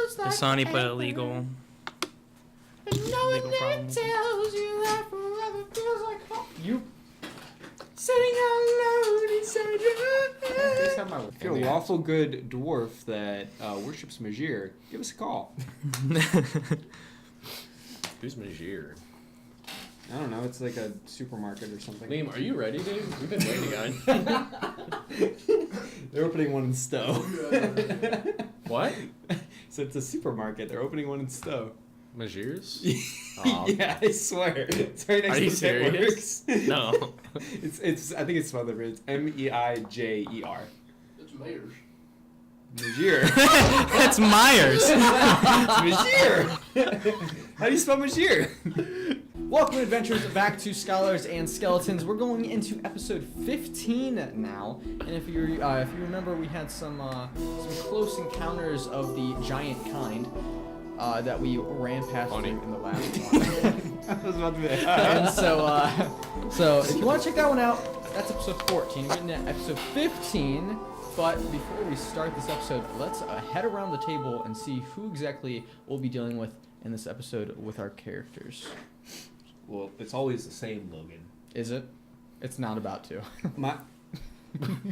It's Sonny put illegal. Legal problem. Tells you that forever feels like home. You sitting alone inside your head. If you're a lawful good dwarf that worships Majir, give us a call. Who's Majir? I don't know. It's like a supermarket or something. Liam, are you ready, dude? We've been waiting on. They're opening one in Stowe. What? So it's a supermarket. They're opening one in Stowe. Majir's? Yeah, I swear. It's right next Are to you the serious? Pitworks. No. It's. I think it's spelled different. It's Meijer. It's Mayor's. Majir. That's Myers. Majir. How do you spell Majir? Welcome, adventurers, back to Scholars and Skeletons. We're going into episode 15 now, and if you remember, we had some close encounters of the giant kind that we ran past through in the last one. I was about to be. And so if you want to check that one out, that's episode 14. We're getting at episode 15. But before we start this episode, let's head around the table and see who exactly we'll be dealing with in this episode with our characters. Well, it's always the same, Logan. Is it? It's not about to. My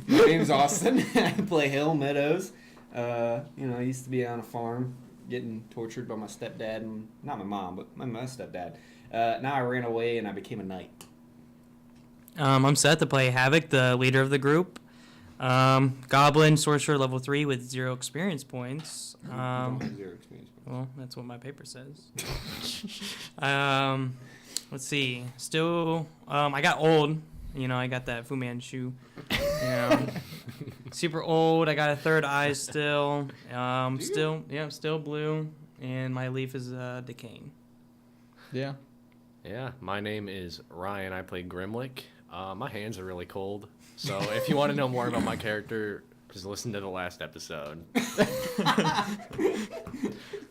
name's Austin. I play Helm Meadows. I used to be on a farm getting tortured by my stepdad, and not my mom, but my stepdad. Now I ran away and I became a knight. I'm Seth to play Havok, the leader of the group. Goblin sorcerer level 3 with 0 experience points. You don't have 0 experience points. Well, that's what my paper says. Let's see. Still, I got old. I got that Fu Manchu. Super old. I got a third eye still. Still blue, and my leaf is decaying. Yeah. Yeah, my name is Ryan. I play Grimlick. My hands are really cold, so if you want to know more about my character, just listen to the last episode.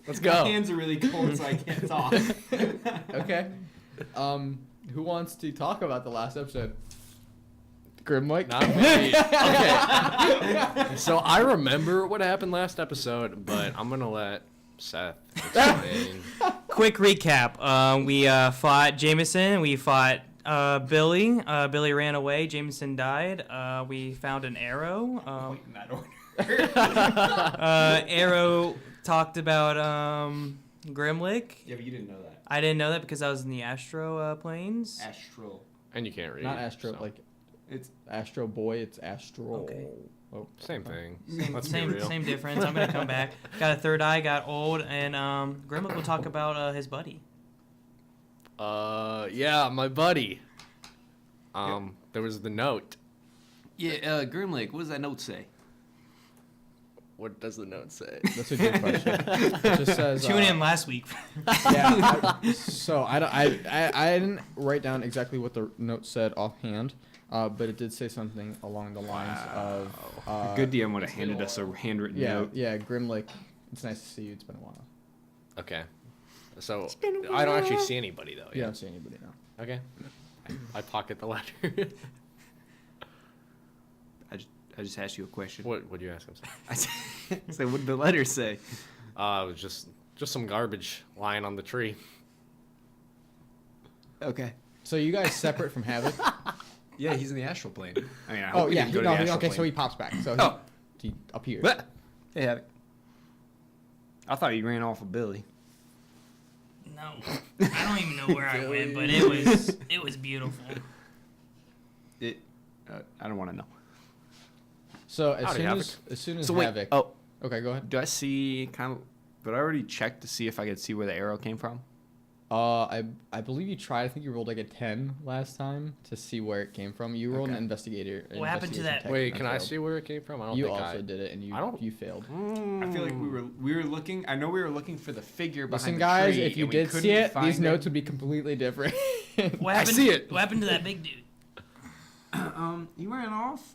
Let's go. My hands are really cold, so I can't talk. Okay. Who wants to talk about the last episode? Grimlick? Not me. Okay. So I remember what happened last episode, but I'm gonna let Seth explain. Quick recap. We fought Jameson. We fought Billy. Billy ran away. Jameson died. We found an arrow. In that order. Arrow talked about Grimlick. Yeah, but you didn't know that. I didn't know that because I was in the Astro planes. Astral. And you can't read. Not Astro, so. like It's Astro Boy, it's Astro. Okay. Oh. Same thing. Let's be Same real. difference. I'm gonna come back. Got a third eye. Got old, and Grimlick will talk about his buddy. Yeah, my buddy. There was the note. Yeah, Grimlick, what does that note say? What does the note say? That's a good question. It just says Tune in last week. Yeah. I didn't write down exactly what the note said offhand, but it did say something along the lines of. A good DM would have handed us a handwritten note. Yeah, Grimlick. It's nice to see you. It's been a while. Okay. So I don't actually see anybody though. You don't see anybody now. Okay. I pocket the letter. I just asked you a question. What would you ask him? I said, what did the letter say? It was just some garbage lying on the tree. Okay. So you guys separate from Havok? Yeah, he's in the astral plane. I mean, I Oh hope he yeah. didn't go to the astral Okay, plane. so he pops back. So he appears. What? Hey, Havok. I thought you ran off with Billy. No, I don't even know where I went, but it was beautiful. I don't want to know. So Howdy, as soon as So wait. Havok. Oh, Okay, go ahead. do I see Did I already check to see if I could see where the arrow came from? I believe you tried. I think you rolled like a 10 last time to see where it came from. You rolled an investigator. What happened to that? investigation Wait, check can and I failed. see where it came from? I don't You think also did it, and you failed. I feel like we were looking. I know we were looking for the figure behind Listen, the guys, tree, if you and we did couldn't see it, find these notes would be completely different. What happened, see it. What happened to that big dude? He ran off.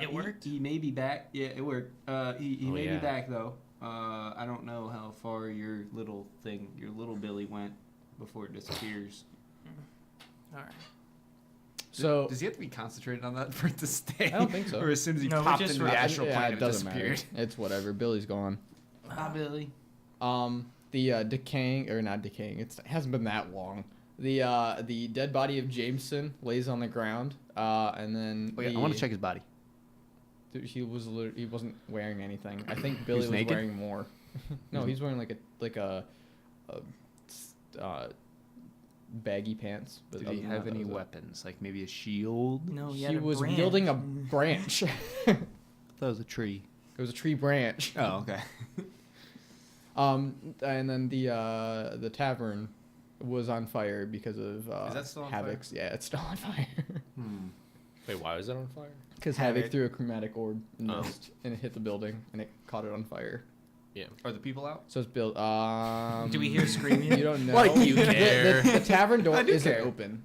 It worked? He may be back. Yeah, it worked. He may be yeah. back though. I don't know how far your little Billy went before it disappears. All right. So Does he have to be concentrated on that for it to stay? I don't think so. Or as soon as he No, we popped just into were- the astral plane, it it doesn't disappeared. matter. It's whatever. Billy's gone. Bye, Billy. The decaying, or not decaying, it hasn't been that long. The dead body of Jameson lays on the ground, and then Wait, I want to check his body. he wasn't wearing anything. I think Billy was naked? wearing more. No, he's wearing like a baggy pants. But Did other he than have that, any that was it. weapons? Like maybe a shield? No, He had a was branch. wielding a branch. That was a tree. It was a tree branch. Oh, okay. And then the tavern was on fire because of Is that still on fire? Havok's. Yeah, it's still on fire. Wait, why was it on fire? Because Havok- Havok threw a chromatic orb in Oh. mist, and it hit the building, and it caught it on fire. Yeah. Are the people out? So it's built. Do we hear screaming? You don't know. Like you The- care. The tavern door I do isn't care. open.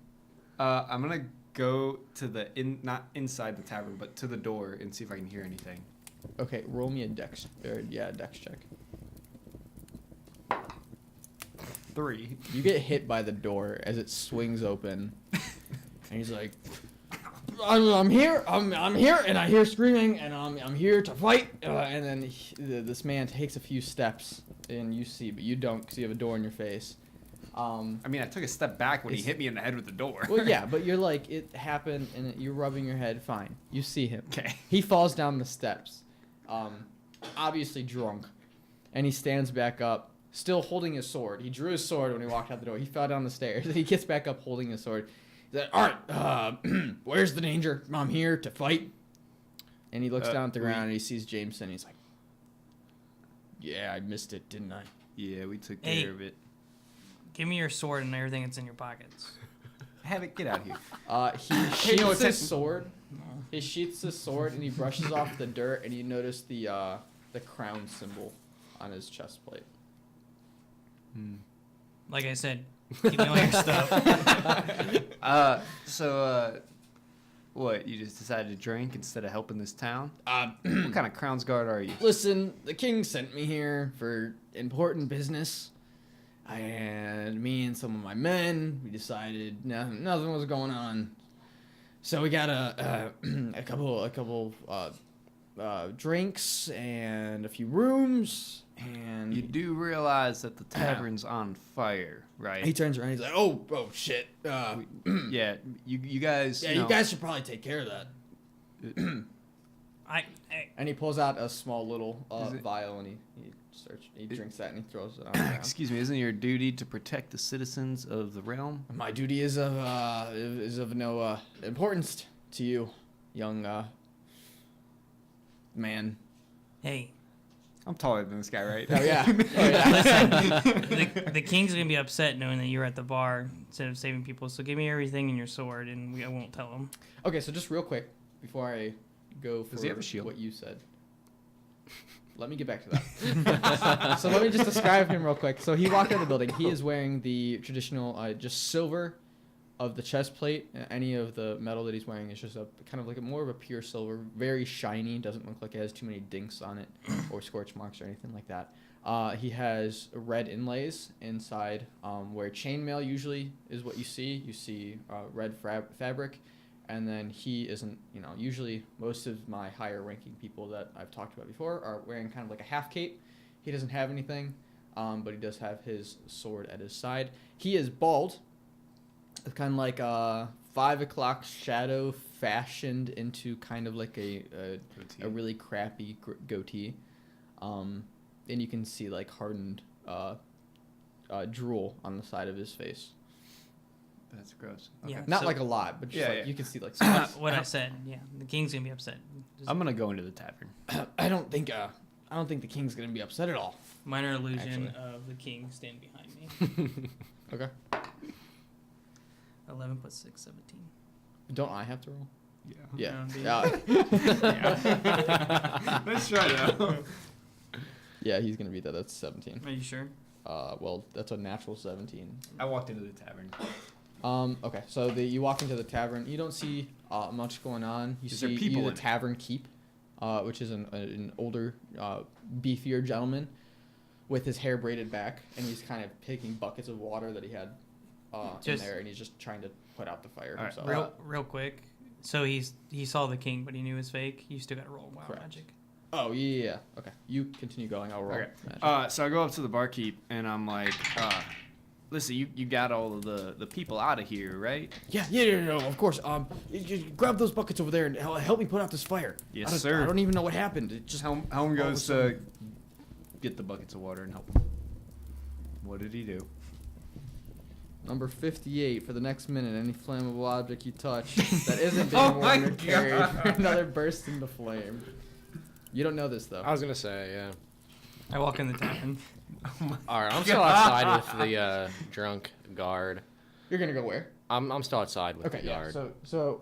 I'm gonna go to the not inside the tavern, but to the door and see if I can hear anything. Okay, roll me a dex. Dex check. 3. You get hit by the door as it swings open, and he's like, "I'm here, I'm here, and I hear screaming, and I'm here to fight." And then this man takes a few steps, and you see, but you don't, because you have a door in your face. I mean, I took a step back when he hit me in the head with the door. Well, yeah, but you're like, it happened, and you're rubbing your head. Fine, you see him. Okay. He falls down the steps, obviously drunk, and he stands back up, still holding his sword. He drew his sword when he walked out the door. He fell down the stairs. He gets back up holding his sword. He's like, "All right, where's the danger? I'm here to fight." And he looks down at the ground and he sees Jameson. He's like, "Yeah, I missed it, didn't I?" Yeah, we took Hey. care of it. Give me your sword and everything that's in your pockets. Have it. Get out here. He Hey, no, sheaths it's his sword. He sheaths his sword and he brushes off the dirt, and you notice the crown symbol on his chest plate. Like I said, keep me all your stuff. What? You just decided to drink instead of helping this town? What kind of Crown's Guard are you? Listen, the king sent me here for important business. And me and some of my men, we decided nothing was going on. So we got a couple drinks and a few rooms, and You do realize that the tavern's on fire, right? he turns around. He's like, "Oh shit! Yeah, you guys. Yeah, know, you guys should probably take care of that." I And he pulls out a small little Is it- vial, and he drinks that and he throws it on the ground. Excuse me, isn't it your duty to protect the citizens of the realm? My duty is of no importance to you, young man. hey, I'm taller than this guy, right? Oh yeah. Oh, yeah. listen, the king's gonna be upset knowing that you were at the bar instead of saving people. So give me everything in your sword, and I won't tell him. Okay, so just real quick before I go for Does he have a shield? what you said. Let me get back to that. So let me just describe him real quick. So he walked out of the building. He is wearing the traditional just silver of the chest plate. Any of the metal that he's wearing is just a kind of like more of a pure silver, very shiny. Doesn't look like it has too many dinks on it or scorch marks or anything like that. He has red inlays inside, where chainmail usually is what you see. You see red fabric. And then he isn't, usually most of my higher ranking people that I've talked about before are wearing kind of like a half cape. He doesn't have anything, but he does have his sword at his side. He is bald, kind of like a 5 o'clock shadow fashioned into kind of like a really crappy goatee. And you can see like hardened drool on the side of his face. That's gross. Yeah. Not So- like a lot, but just Yeah, like yeah. you can see like What I said, yeah, the king's gonna be upset. Just I'm gonna go into the tavern. I don't think the king's gonna be upset at all. minor illusion Actually. of the king standing behind me. Okay. 11 plus 6, 17. Don't I have to roll? Yeah. Yeah. Yeah. Let's try that. Yeah, he's gonna beat that. That's 17. Are you sure? Well, that's a natural 17. I walked into the tavern. Okay, so you walk into the tavern. You don't see much going on. You Is see there people the in it? tavern keep, which is an older, beefier gentleman with his hair braided back, and he's kind of taking buckets of water that he had in Just- there, and he's just trying to put out the fire All right. himself. Real quick. So he saw the king, but he knew it was fake. You still got to roll wild Correct. magic. Oh, yeah. Okay. You continue going. I'll roll. Okay. magic. So I go up to the barkeep and I'm like, listen, you got all of the people out of here, right? Yeah, of course. You grab those buckets over there and help me put out this fire. Yes, sir. I don't even know what happened. It just Helm all of a goes sudden- to get the buckets of water and help him. What did he do? Number 58 for the next minute. Any flammable object you touch that isn't being Oh worn my or carried God. for another burst into flame. You don't know this though. I was gonna say, yeah. I walk in the tavern. All right, I'm still outside with the drunk guard. You're gonna go where? I'm still outside with Okay, the yeah. guard. So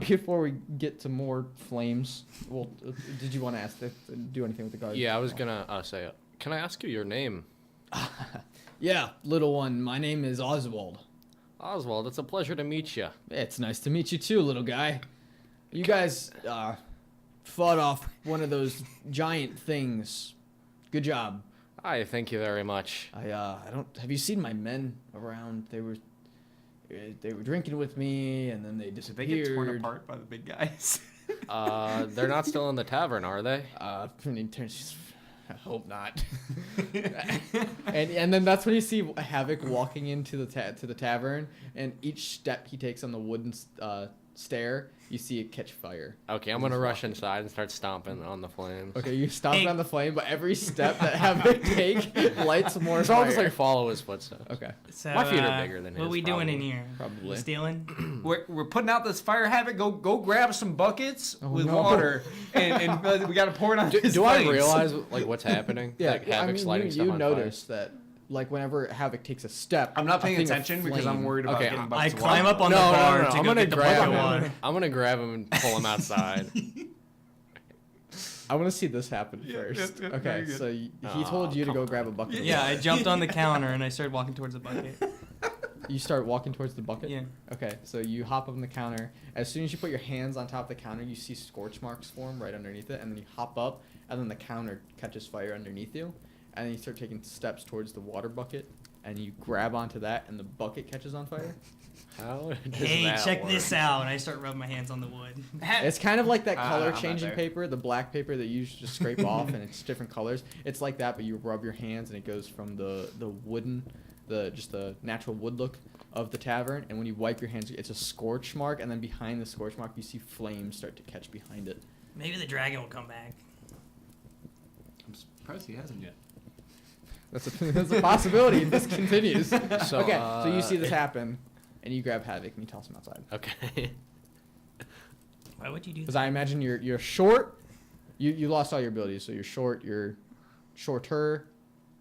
before we get to more flames, well, did you want to ask do anything with the guard? Yeah, I was gonna say, can I ask you your name? Yeah, little one. My name is Oswald. Oswald, it's a pleasure to meet you. It's nice to meet you too, little guy. You guys fought off one of those giant things. Good job. I thank you very much. I don't. Have you seen my men around? They were drinking with me, and then they Did disappeared. they get torn apart by the big guys? They're not still in the tavern, are they? I hope not. and then that's when you see Havok walking into the tavern, and each step he takes on the wooden stair, you see it catch fire. Okay, I'm gonna rush inside and start stomping on the flames. Okay, you stomp Hey. on the flame, but every step that Havok take lights more So I'll fire. just like follow his footsteps. Okay, So, My feet are bigger than What his, we doing in probably. here? Probably. We stealing? we're putting out this fire habit. Go grab some buckets Oh, with no. water, and we got to pour it on his Do I flames. realize like what's happening? yeah. Like I Havok's mean, lighting you stuff on notice that like whenever Havok takes a step, I'm not a paying thing of attention because I'm flame- worried about Okay, getting I buckets of climb water. up on No, the no, bar no, to I'm go gonna get the bucket grab of him. water. I'm gonna grab him and pull him outside. I want to see this happen Yeah, first. yeah, Okay, very good. so he told you to go grab a bucket. of Yeah, water. I jumped on the counter and I started walking towards the bucket. You start walking towards the bucket? Yeah. Okay, so you hop up on the counter. As soon as you put your hands on top of the counter, you see scorch marks form right underneath it, and then you hop up, and then the counter catches fire underneath you, and then you start taking steps towards the water bucket, and you grab onto that, and the bucket catches on fire. How does Hey, that check work? this out. And I start rubbing my hands on the wood. It's kind of like that I'm color not changing there. paper, the black paper that you just scrape off, and it's different colors. It's like that, but you rub your hands, and it goes from the wooden, just the natural wood look of the tavern, and when you wipe your hands, it's a scorch mark, and then behind the scorch mark, you see flames start to catch behind it. Maybe the dragon will come back. I'm surprised he hasn't yet. That's a possibility if this continues. So, Okay, so you see this happen, and you grab Havok and you toss him outside. Okay. Why would you do Because that? I imagine you're short. You lost all your abilities, so you're short. You're shorter.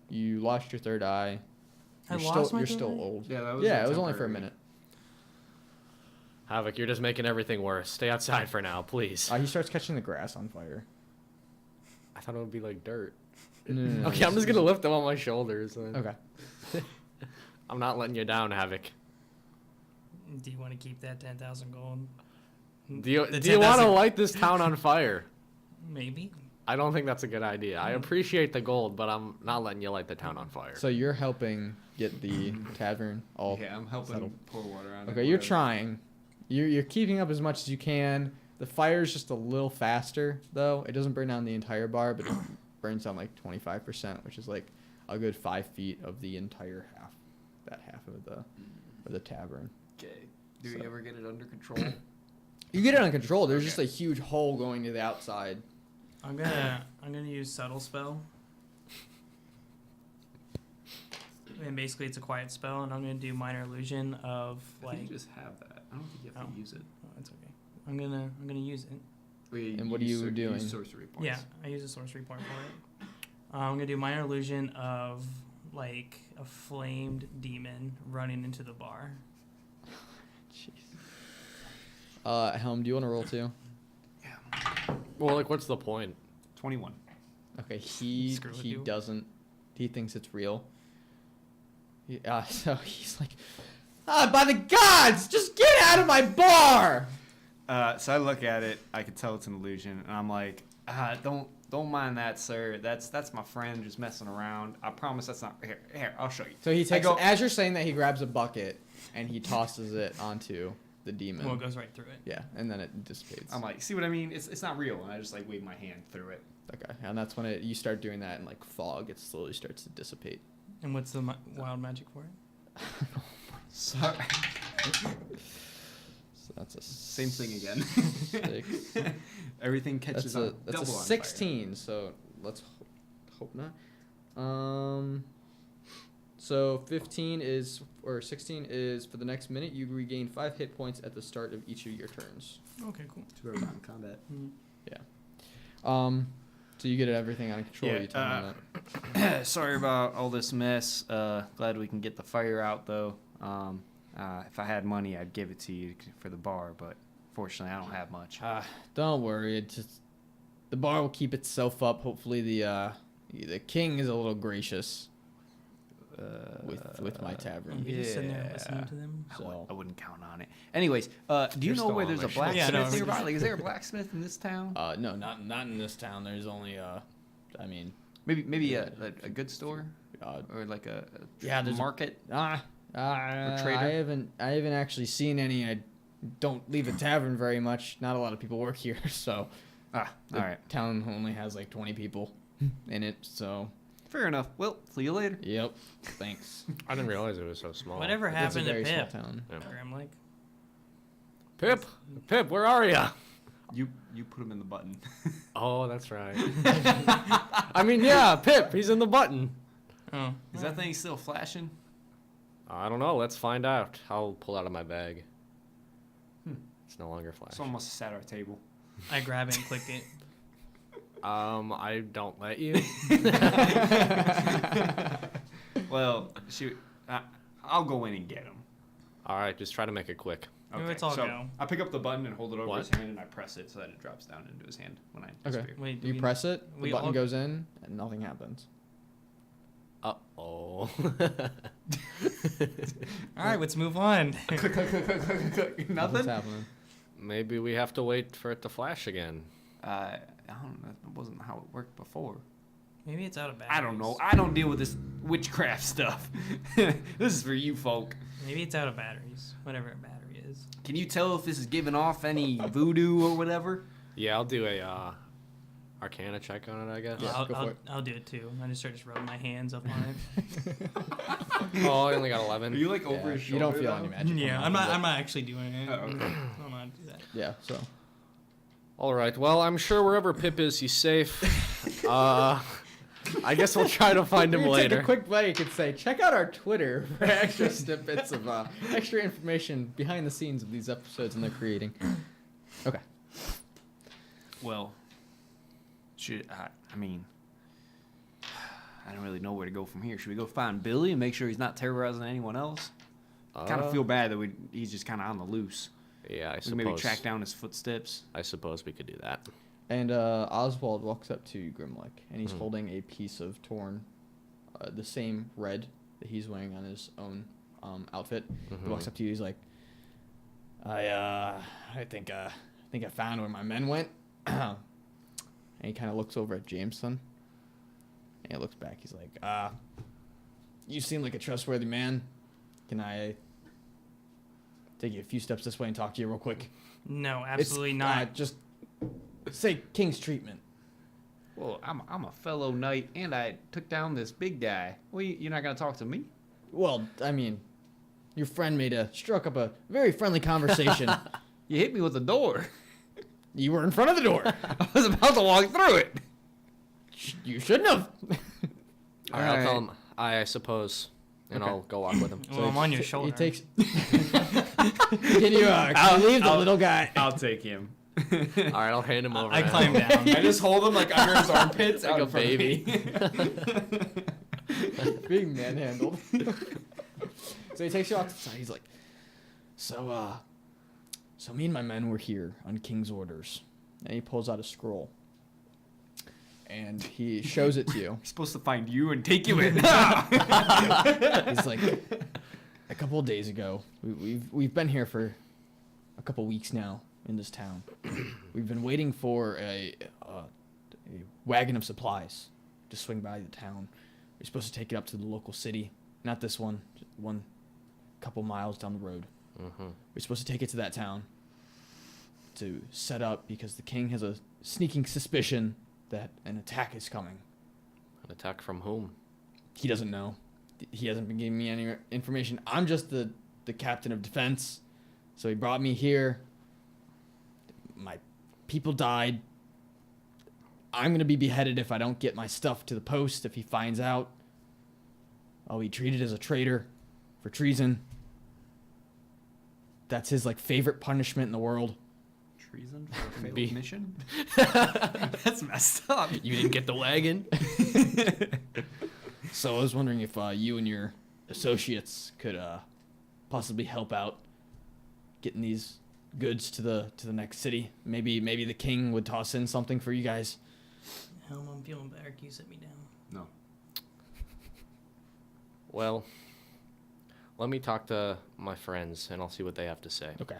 You lost your third eye. I You're lost still, my you're third still eye? old. Yeah, that was Yeah, it was only for a temporary. minute. Havok, you're just making everything worse. Stay outside for now, please. He starts catching the grass on fire. I thought it would be like dirt. No, Okay, I'm just gonna lift them on my shoulders. Then. Okay. I'm not letting you down, Havok. Do you want to keep that 10,000 gold? Do you The do you want to 10,000 light this town on fire? Maybe. I don't think that's a good idea. I appreciate the gold, but I'm not letting you light the town on fire. So you're helping get the tavern all. Yeah, I'm helping settled. pour water on it. Okay, you're whatever. trying. You're keeping up as much as you can. The fire's just a little faster, though. It doesn't burn down the entire bar, but it burns down like 25%, which is like a good 5 feet of the entire half, that half of the tavern. Okay. Do So- we ever get it under control? You get it under control. There's just Okay. a huge hole going to the outside. I'm gonna use subtle spell. And basically it's a quiet spell, and I'm gonna do minor illusion of I like. think you just have that. I don't think you have Oh. to use it. Oh, it's okay. I'm gonna use it. Wait, And what are you doing? Use sorcery points. Yeah, I use a sorcery point for it. I'm gonna do minor illusion of like a flamed demon running into the bar. Jeez. Helm, do you want to roll too? Well, like, what's the point? 21. Okay, he Screw with you. doesn't. He thinks it's real. So he's like, by the gods, just get out of my bar! So I look at it. I can tell it's an illusion, and I'm like, don't mind that, sir. That's my friend just messing around. I promise that's not here. I'll show you. So he I takes. go, As you're saying that, he grabs a bucket and he tosses it onto the demon. Well, it goes right through it. Yeah, and then it dissipates. I'm like, see what I mean? It's not real, and I just like wave my hand through it. Okay, and that's when you start doing that, and like fog, it slowly starts to dissipate. And what's the wild magic for it? Sorry. So that's a Same thing again. 6. Everything catches That's on. a double on fire. 16. So let's hope not. So 16 is for the next minute. You regain 5 hit points at the start of each of your turns. Okay, cool. To whoever's in combat. So you get everything under control. Yeah, You tell me that. Sorry about all this mess. Glad we can get the fire out, though. If I had money, I'd give it to you for the bar, but fortunately, I don't have much. Don't worry. The bar will keep itself up. Hopefully, the king is a little gracious with my tavern. You just sitting there listening to them. So I wouldn't count on it. Anyways, do you You're know still where on there's a my shit. blacksmith Yeah, no, nearby? Like, is there a blacksmith in this town? no, not in this town. There's only I mean, Maybe a good store or like a there's market. trader? trader? I haven't actually seen any. I don't leave the tavern very much. Not a lot of people work here, so All the right, town only has like 20 people in it. So fair enough. Well, see you later. yep, thanks. I didn't realize it was so small. Whatever It's a happened to very small Pip? town. Yeah. Grimlick. Pip, where are ya? You put him in the button. Oh, that's right. I mean, yeah, Pip, he's in the button. Oh. Is that thing still flashing? I don't know. Let's find out. I'll pull out of my bag. It's no longer flash. Someone must have sat at our table. I grab it and click it. I don't let you. Well, shoot. I'll go in and get him. All right, just try to make it quick. Okay, let's all so go. I pick up the button and hold it over What? his hand, and I press it so that it drops down into his hand when I Okay. disappear. Wait, do You we- press it, the we button all- goes in, and nothing happens. Uh-oh. All right, let's move on. Click, click, click, click, click, click. Nothing's Nothing? happening. Maybe we have to wait for it to flash again. I don't know. That wasn't how it worked before. Maybe it's out of batteries. I don't know. I don't deal with this witchcraft stuff. This is for you folk. Maybe it's out of batteries. Whatever a battery is. Can you tell if this is giving off any voodoo or whatever? Yeah, I'll do a Arcana check on it, I guess. Yeah, I'll, go for I'll, it. I'll do it too. I just start rubbing my hands up on it. Oh, I only got 11. Are you like Yeah, over his you shoulder? don't feel though? any magic. Yeah, coming off of I'm not actually doing it. Oh, okay. I'm not do that. Yeah, so All right. Well, I'm sure wherever Pip is, he's safe. I guess we'll try to find him we can later. take a quick break and say, check out our Twitter for extra snippets of extra information behind the scenes of these episodes and their creating. Okay. Well, I mean, I don't really know where to go from here. Should we go find Billy and make sure he's not terrorizing anyone else? Kind of feel bad that he's just kind of on the loose. Yeah, I We suppose. can maybe track down his footsteps. I suppose we could do that. And Oswald walks up to Grimlick, and he's holding a piece of torn, the same red that he's wearing on his own outfit. He walks up to you. He's like, I think I found where my men went. And he kind of looks over at Jameson. And he looks back. He's like, you seem like a trustworthy man. Can I take you a few steps this way and talk to you real quick? No, absolutely not. Just say King's treatment. Well, I'm a fellow knight, and I took down this big guy. Well, you're not gonna talk to me? Well, I mean, your friend struck up a very friendly conversation. You hit me with the door. You were in front of the door. I was about to walk through it. You shouldn't have. All right, I'll tell him, I suppose, and Okay. I'll go walk with him. Well, I'm on your He shoulder. takes. Can you leave the little guy? I'll take him. All right, I'll hand him over. I now. climb down. I just hold him like under his armpits, Like out a in front of baby. me. Being manhandled. So he takes you off to the side. He's like, so me and my men were here on King's orders. And he pulls out a scroll. And he shows it to you. He's supposed to find you and take you in. He's like, a couple of days ago, we've been here for a couple weeks now in this town. We've been waiting for a wagon of supplies to swing by the town. We're supposed to take it up to the local city. Not this one, just one couple miles down the road. Mm-hmm. We're supposed to take it to that town to set up because the king has a sneaking suspicion that an attack is coming. An attack from whom? He doesn't know. He hasn't been giving me any information. I'm just the captain of defense. So he brought me here. My people died. I'm going to be beheaded if I don't get my stuff to the post. If he finds out, I'll be treated as a traitor for treason. That's his favorite punishment in the world. Treason for a failed Be- mission? That's messed up. You didn't get the wagon? So I was wondering if you and your associates could possibly help out getting these goods to the next city. Maybe the king would toss in something for you guys. Helm, I'm feeling better. Can you sit me down? No. Well, let me talk to my friends, and I'll see what they have to say. Okay.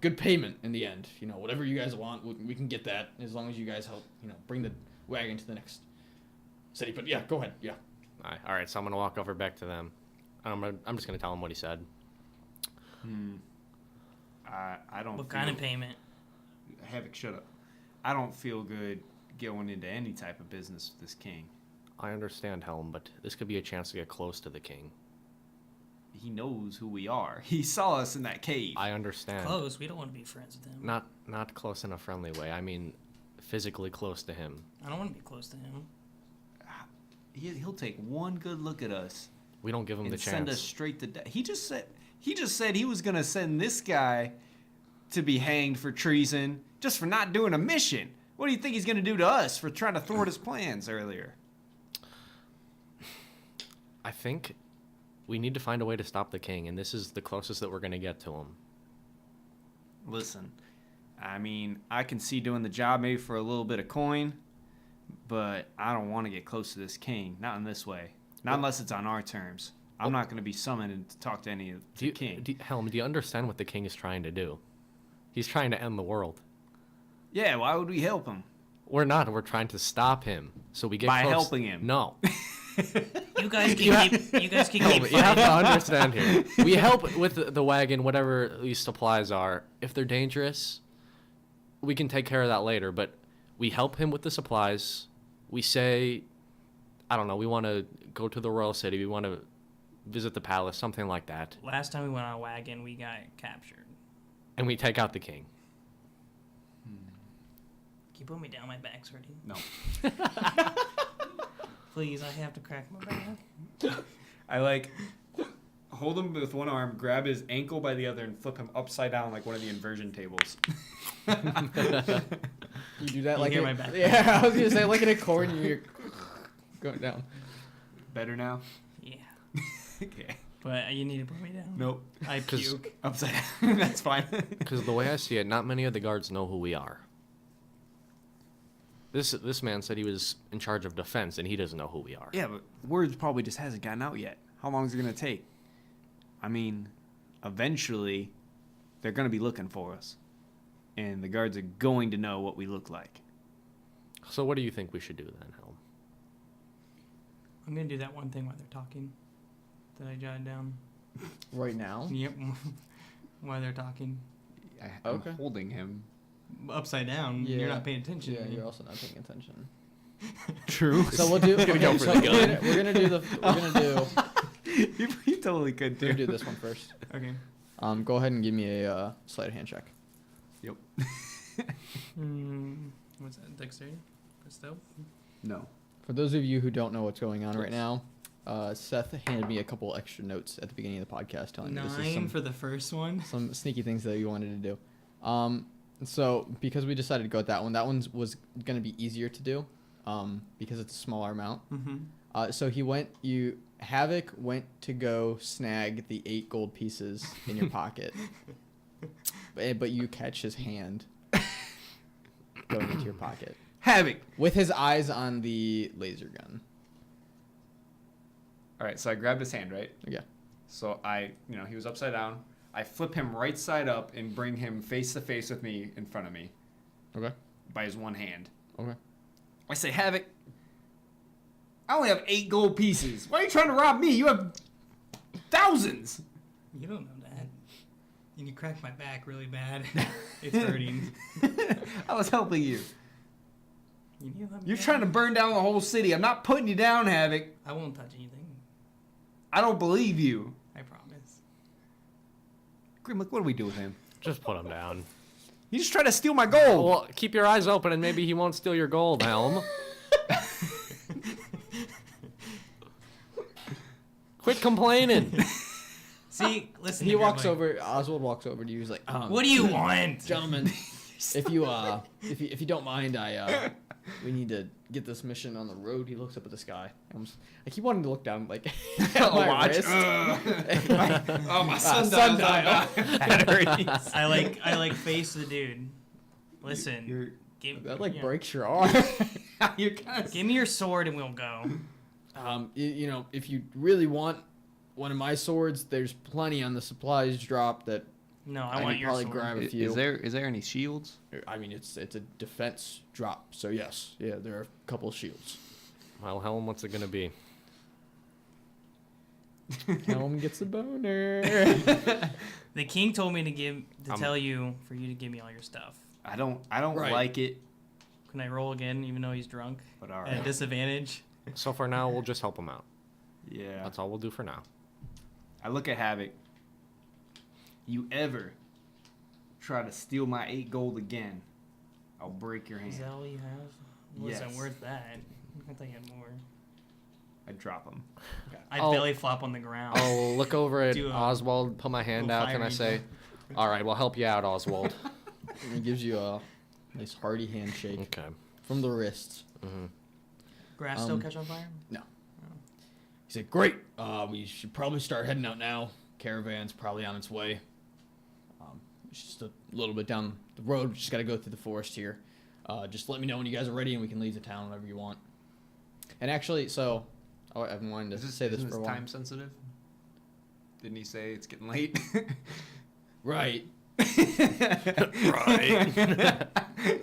Good payment in the end. Whatever you guys want, we can get that as long as you guys help, bring the wagon to the next city. But yeah, go ahead. Yeah. All right, so I'm going to walk over back to them. I'm just going to tell them what he said. I don't What feel... kind of payment? Havok, shut up. I don't feel good going into any type of business with this king. I understand, Helm, but this could be a chance to get close to the king. He knows who we are. He saw us in that cave. I understand. Close. We don't want to be friends with him. Not close in a friendly way. I mean, physically close to him. I don't want to be close to him. He'll take one good look at us. We don't give him And the send us chance. straight to death. He just said he was gonna send this guy to be hanged for treason just for not doing a mission. What do you think he's gonna do to us for trying to thwart his plans earlier? I think we need to find a way to stop the king, and this is the closest that we're going to get to him. Listen, I mean, I can see doing the job maybe for a little bit of coin, but I don't want to get close to this king. Not in this way. Not unless it's on our terms. I'm not going to be summoned to talk to any of the king. Helm, do you understand what the king is trying to do? He's trying to end the world. Yeah, why would we help him? We're not. We're trying to stop him. So we get By close. helping him. No. You guys can keep Helm, fighting. you have to understand here. We help with the wagon, whatever these supplies are. If they're dangerous, we can take care of that later. But we help him with the supplies. We say, I don't know, we want to go to the royal city. We want to visit the palace, something like that. Last time we went on a wagon, we got captured. And we take out the king. Can you put me down? My back's hurting. No. Please, I have to crack my back. I hold him with one arm, grab his ankle by the other, and flip him upside down like one of the inversion tables. You do that You like hear it- my back. Yeah, I was gonna say like in a corn, you're going down. Better now? Yeah. Okay. But you need to put me down. Nope. I 'Cause- puke. Upside down. That's fine. Because the way I see it, not many of the guards know who we are. This man said he was in charge of defense, and he doesn't know who we are. Yeah, but word probably just hasn't gotten out yet. How long is it going to take? I mean, eventually, they're going to be looking for us. And the guards are going to know what we look like. So what do you think we should do then, Helm? I'm gonna do that one thing while they're talking. That I jotted down. Right now? Yep. While they're talking. I'm Okay. holding him. Upside down. Yeah. You're not paying attention. Yeah, to me. you're also not paying attention. True. So we'll do. Okay, go for so the gun. we're gonna do the. We're gonna do. you totally could We're do. gonna do this one first. Okay. Go ahead and give me a sleight of hand check. Yep. What's that? Dexterity? Stealth? No. For those of you who don't know what's going on right now, Seth handed me a couple extra notes at the beginning of the podcast telling me this is 9 for the first one. some sneaky things that you wanted to do. So because we decided to go with that one was going to be easier to do because it's a smaller amount. Mm-hmm. So Havok went to go snag the 8 gold pieces in your pocket, but you catch his hand going into your pocket Havok. with his eyes on the laser gun. All right, so I grabbed his hand, right? Yeah. So he was upside down. I flip him right side up and bring him face to face with me in front of me Okay. by his one hand. Okay. I say, Havok, I only have 8 gold pieces. Why are you trying to rob me? You have thousands. You don't know that. And you cracked my back really bad. It's hurting. I was helping you. You need to let me You're down. trying to burn down the whole city. I'm not putting you down, Havok. I won't touch anything. I don't believe you. I promise. Grimlick, what do we do with him? Just put him down. You just trying to steal my gold. Well, keep your eyes open and maybe he won't steal your gold, Helm. Quit complaining. See, listen. He to walks Grimlick. over. Oswald walks over to you. He's like, What do you want? gentlemen, if you don't mind, we need to get this mission on the road. He looks up at the sky. I keep wanting to look down, like at my Watch. wrist. My sundial. batteries. I like face the dude. Listen. Give, That like yeah. breaks your arm. You're kind of... Give me your sword and we'll go. You know, if you really want one of my swords, there's plenty on the supplies drop that No, I I want can your probably sword. grab a few. Is there any shields? I mean, it's a defense drop, so yes, yeah, there are a couple of shields. Well, Helm, what's it gonna be? Helm gets a boner. The king told me to tell you for you to give me all your stuff. I don't Right. like it. Can I roll again, even though he's drunk? But all At a right. disadvantage. So for now, we'll just help him out. Yeah. That's all we'll do for now. I look at Havok. You ever try to steal my 8 gold again, I'll break your Is hand. that all you have? Wasn't Yes. worth that. I thought you had more. I drop him. I'd I'll- belly flop on the ground. I'll look over at Do a Oswald, put my hand little out, and I fire say, angel. "All right, we'll help you out, Oswald." And he gives you a nice hearty handshake Okay. from the wrists. Mm-hmm. Grass still catch on fire? He said, "Great. We should probably start heading out now. Caravan's probably on its way. It's just a little bit down the road. We just got to go through the forest here. Just let me know when you guys are ready, and we can leave the town whenever you want." And actually, so I've been wanting to say this for a while. time sensitive? Didn't he say it's getting late? Right. Right.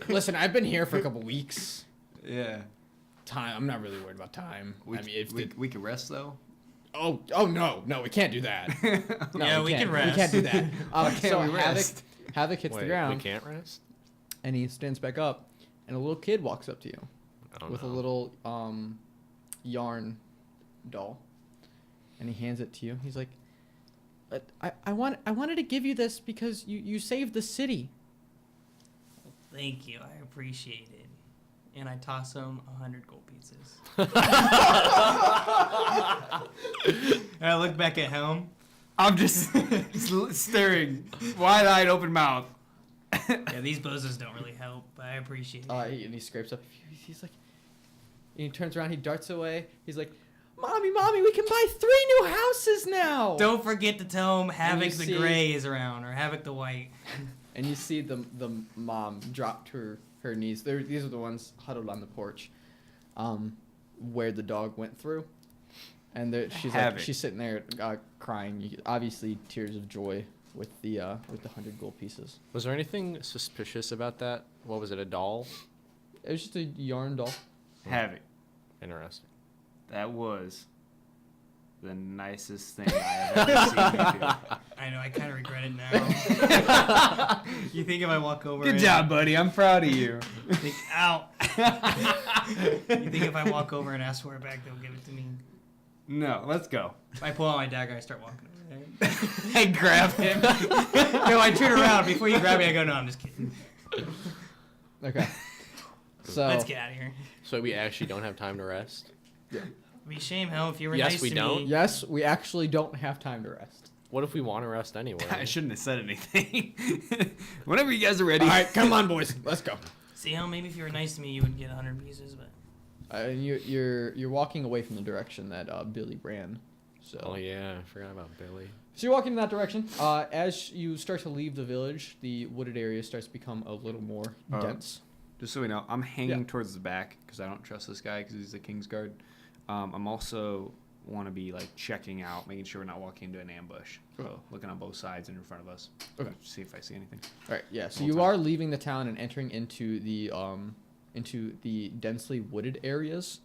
Listen, I've been here for a couple weeks. Yeah. Time. I'm not really worried about time. I mean, if we could rest though. oh no, we can't do that. No, Yeah, we can't. can rest. We can't do that. can't So we rest? Havok hits Wait, the ground, we can't rest? and he stands back up, and a little kid walks up to you Oh, with a no. little yarn doll, and he hands it to you. He's like, I wanted to give you this because you saved the city." Thank you. I appreciate it. And I toss him 100 gold pieces. And I look back at Helm. I'm just staring, wide-eyed, open mouth. Yeah, these bozos don't really help, but I appreciate it. And he scrapes up. He's like, and he turns around. He darts away. He's like, Mommy, we can buy 3 new houses now. Don't forget to tell him And you Havok the see- Gray is around, or Havok the White. And you see the mom drop to her knees. These are the ones huddled on the porch, where the dog went through. And Havok. she's sitting there crying, obviously tears of joy with the 100 gold pieces. Was there anything suspicious about that? What was it, a doll? It was just a yarn doll. Havok. Interesting. That was the nicest thing I have ever seen you do. I know, I kind of regret it now. You think if I walk over Good and job, buddy. I'm proud of you. think, ow. You think if I walk over and ask for it back, they'll give it to me? No, let's go. I pull out my dagger, I start walking over there. I grab him. No, I turn around. Before you grab me, I go, no, I'm just kidding. Okay. So Let's get out of here. So we actually don't have time to rest? It'd be a shame, Hell, if you were Yes, nice we to don't. me. yes, we actually don't have time to rest. What if we want to rest anyway? I shouldn't have said anything. Whenever you guys are ready. All right, come on, boys, let's go. See, Hell, maybe if you were nice to me, you would get 100 pieces, but... You're walking away from the direction that Billy ran. So Oh yeah, I forgot about Billy. So you're walking in that direction. As you start to leave the village, the wooded area starts to become a little more dense. Just so we know, I'm hanging Yeah. towards the back because I don't trust this guy because he's the king's guard. I'm also want to be like checking out, making sure we're not walking into an ambush. So looking on both sides and in front of us. Okay. See if I see anything. All right, yeah. So Whole you time. are leaving the town and entering into the densely wooded areas.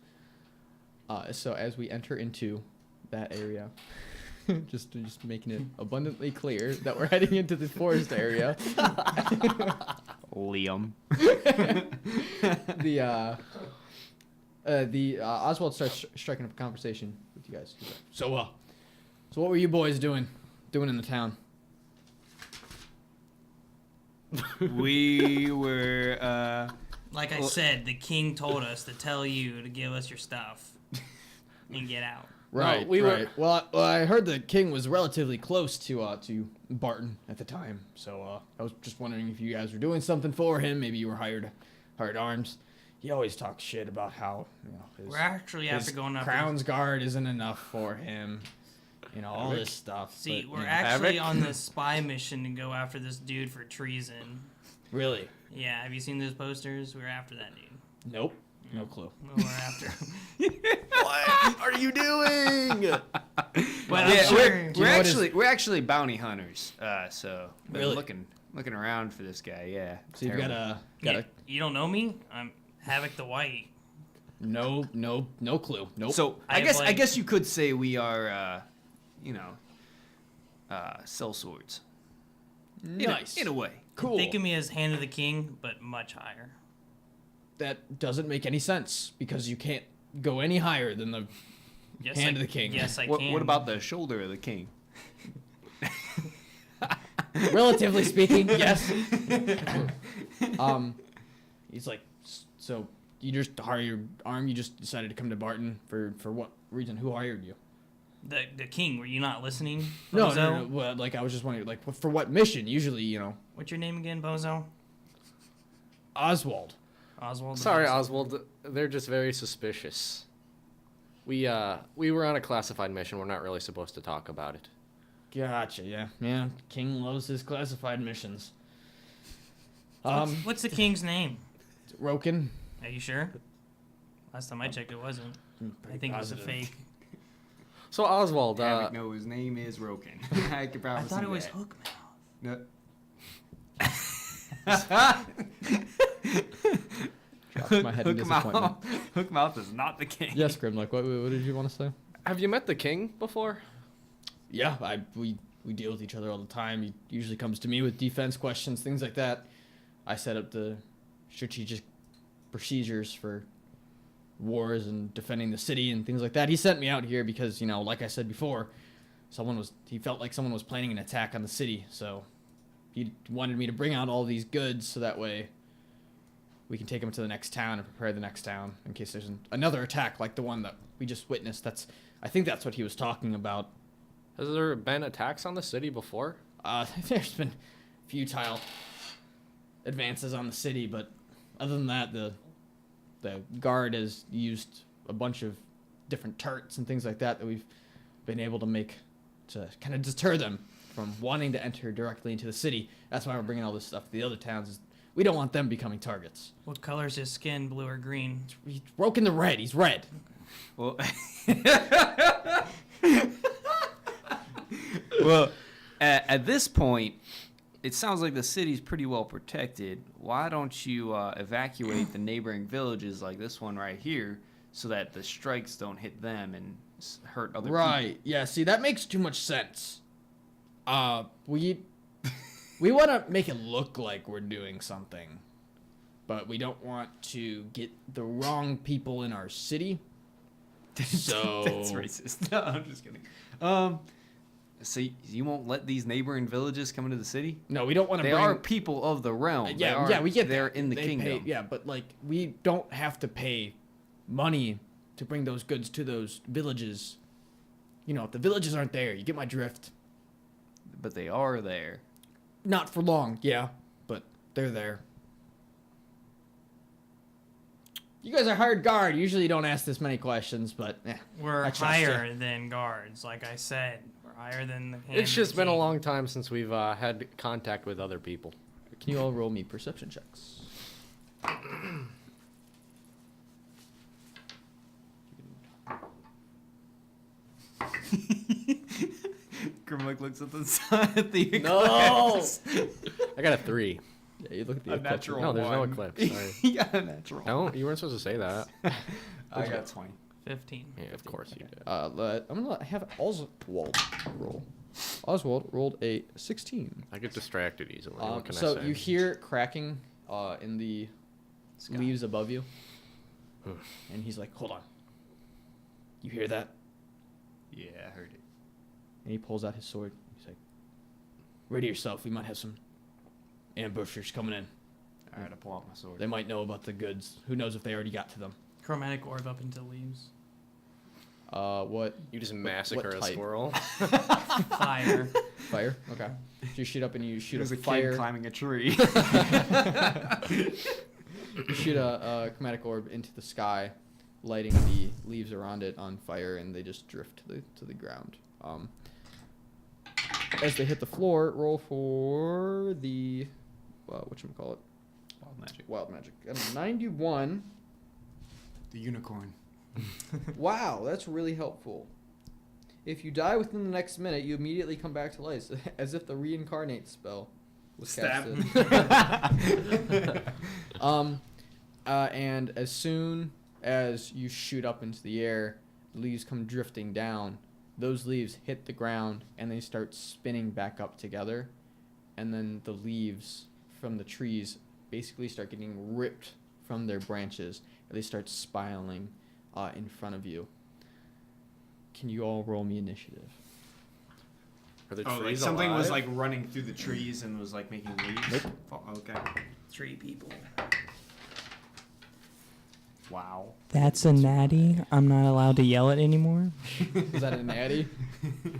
So as we enter into that area, just making it abundantly clear that we're heading into the forest area. Liam. The Oswald starts striking up a conversation with you guys. He's like, so what were you boys doing in the town? We were Like I said, the king told us to tell you to give us your stuff and get out. Right, we right. were- Well, I heard the king was relatively close to Barton at the time, so I was just wondering if you guys were doing something for him. Maybe you were hired arms. He always talks shit about how his, We're actually his after going after Crown's Guard isn't enough for him. All this stuff. See, but, we're know. actually Havok? on this spy mission to go after this dude for treason. Really? Yeah, have you seen those posters? We're after that dude. Nope. No clue. We're after him. What are you doing? But yeah, I'm sure. we're actually bounty hunters. So been Really? looking around for this guy. Yeah. So you've Terrible. Yeah, you don't know me? I'm Havok the White. no clue. Nope. So I I have, guess you could say we are sellswords. nice. In a way. Cool. Think of me as Hand of the King, but much higher. That doesn't make any sense because you can't go any higher than the Yes, Hand I, of the King. Yes, I What can. about the shoulder of the king? Relatively speaking, yes. He's like, so you just hire your arm? You just decided to come to Barton for what reason? Who hired you? the king? Were you not listening? No, Bozo? no. Well, like I was just wondering, like for what mission? Usually, What's your name again, Bozo? Oswald. Oswald. the Sorry, Bozo. Oswald. They're just very suspicious. We were on a classified mission. We're not really supposed to talk about it. Gotcha. Yeah. King loves his classified missions. What's the king's name? Roken. Are you sure? Last time I checked, it wasn't. I think it was a fake. So Oswald, No, his name is Roken. I could I probably thought see it was that. Hookmouth. Drops my head in disappointment. Hookmouth is not the king. Yes, Grimlick. What did you want to say? have you met the king before? Yeah, we deal with each other all the time. He usually comes to me with defense questions, things like that. I set up the strategic procedures for wars and defending the city and things like that. He sent me out here because, like I said before, he felt like someone was planning an attack on the city, so he wanted me to bring out all these goods so that way we can take them to the next town and prepare the next town in case there's another attack like the one that we just witnessed. I think that's what he was talking about. Has there been attacks on the city before? There's been futile advances on the city, but other than that, the guard has used a bunch of different turrets and things like that we've been able to make to kind of deter them from wanting to enter directly into the city. That's why we're bringing all this stuff to the other towns. Is we don't want them becoming targets. What color's his skin? Blue or green? He's broken the red. He's red. Well, well, at this point, it sounds like the city's pretty well protected. Why don't you evacuate the neighboring villages like this one right here so that the strikes don't hit them and hurt other people? Right. Yeah, see, that makes too much sense. We want to make it look like we're doing something, but we don't want to get the wrong people in our city. So That's racist. No, I'm just kidding. So you won't let these neighboring villages come into the city? No, we don't want to They bring... are people of the realm. we get They're that. in the They kingdom. pay, but we don't have to pay money to bring those goods to those villages. If the villages aren't there, you get my drift. But they are there. Not for long, yeah, but they're there. You guys are hired guard. Usually you don't ask this many questions, but We're I trust higher than guards, like I said. We're higher than the Hand It's of just the been a King. long time since we've had contact with other people. Can you all roll me perception checks? Grimlick looks at the sun at the No! eclipse. I got a 3. Yeah, you look at the A eclipse. natural No, there's no one. eclipse. Sorry. Yeah, natural. No, you weren't supposed to say that. I got 20. 15. Yeah, of course you did. I'm gonna have Oswald roll. Oswald rolled a 16. I get distracted easily. What can I So say? you hear cracking in the Sky. leaves above you, and he's like, "Hold on. You hear that?" Yeah, I heard it. And he pulls out his sword. He's like, "Ready yourself. We might have some ambushers coming in. All right, I pull out my sword. They might know about the goods. Who knows if they already got to them?" Chromatic orb up into the leaves. What? You just massacre a type? squirrel. Fire. Fire? Okay. So you shoot up and you shoot There's a a fire. kid climbing a tree. You shoot a chromatic orb into the sky, lighting the leaves around it on fire, and they just drift to the ground. As they hit the floor, roll for the whatchamacallit? Wild magic. Wild magic. Got a 91. The unicorn. Wow, that's really helpful. If you die within the next minute, you immediately come back to life, as if the reincarnate spell was Stab. casted. And as soon as you shoot up into the air, leaves come drifting down. Those leaves hit the ground and they start spinning back up together, and then the leaves from the trees basically start getting ripped from their branches, and they start spiraling in front of you. Can you all roll me initiative? Are the Oh, like trees something alive? was like running through the trees and was like making leaves. Nope. Okay. 3 people. Wow. That's a natty. I'm not allowed to yell it anymore. Is that a natty?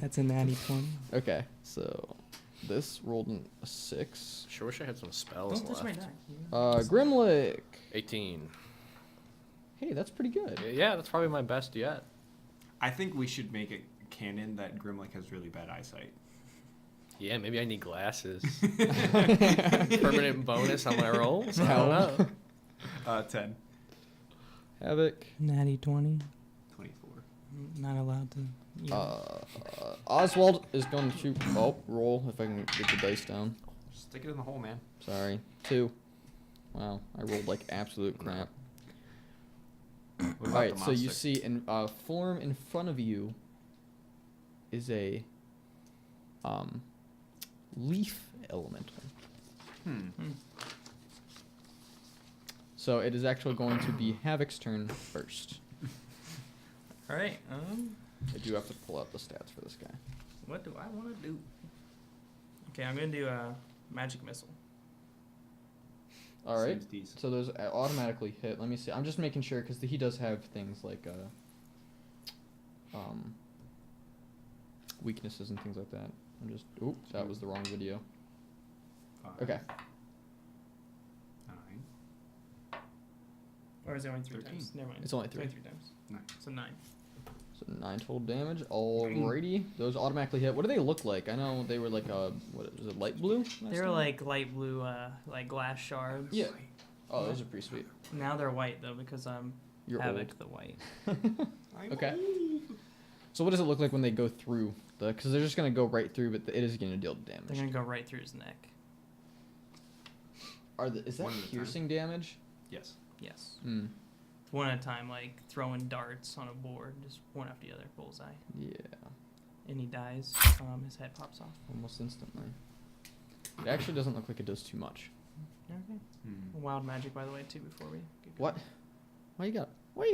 That's a natty 20. Okay, so this rolled a 6. Sure wish I had some spells Don't touch my left. die. Grimlick. 18. Hey, that's pretty good. Yeah, that's probably my best yet. I think we should make it canon that Grimlick has really bad eyesight. Yeah, maybe I need glasses. Permanent bonus on my rolls? I don't know. 10. Havok. Natty 20. 24. Not allowed to yell. Oswald is going to roll if I can get the dice down. Stick it in the hole, man. Sorry, 2. Wow, I rolled like absolute crap. What about All right, the so you monster? see in form in front of you is a leaf elemental. So it is actually going to be Havok's turn first. All right. I do have to pull out the stats for this guy. What do I want to do? Okay, I'm gonna do a magic missile. All right. Seems decent. So those automatically hit. Let me see. I'm just making sure because he does have things like weaknesses and things like that. I'm just. Oop, that was the wrong video. 5, Okay. 9. Or is it only 3 13. times? Never mind. It's only 3. 3 times. 9. So 9. So 9 total damage. Alrighty. Those automatically hit. What do they look like? I know they were like what was it, light blue? last They were time? like light blue, like glass shards. Yeah. Oh, those are pretty sweet. Now they're white though because I'm You're Havok old. the white. Okay. So what does it look like when they go through the? Because they're just gonna go right through, but it is gonna deal damage. They're gonna go right through his neck. Is that One at a time. piercing damage? Yes. Yes. Hmm. One at a time, like throwing darts on a board, just one after the other, bullseye. Yeah. And he dies. His head pops off. Almost instantly. It actually doesn't look like it does too much. Okay. Hmm. Wild magic, by the way, too. Before we get What? Why you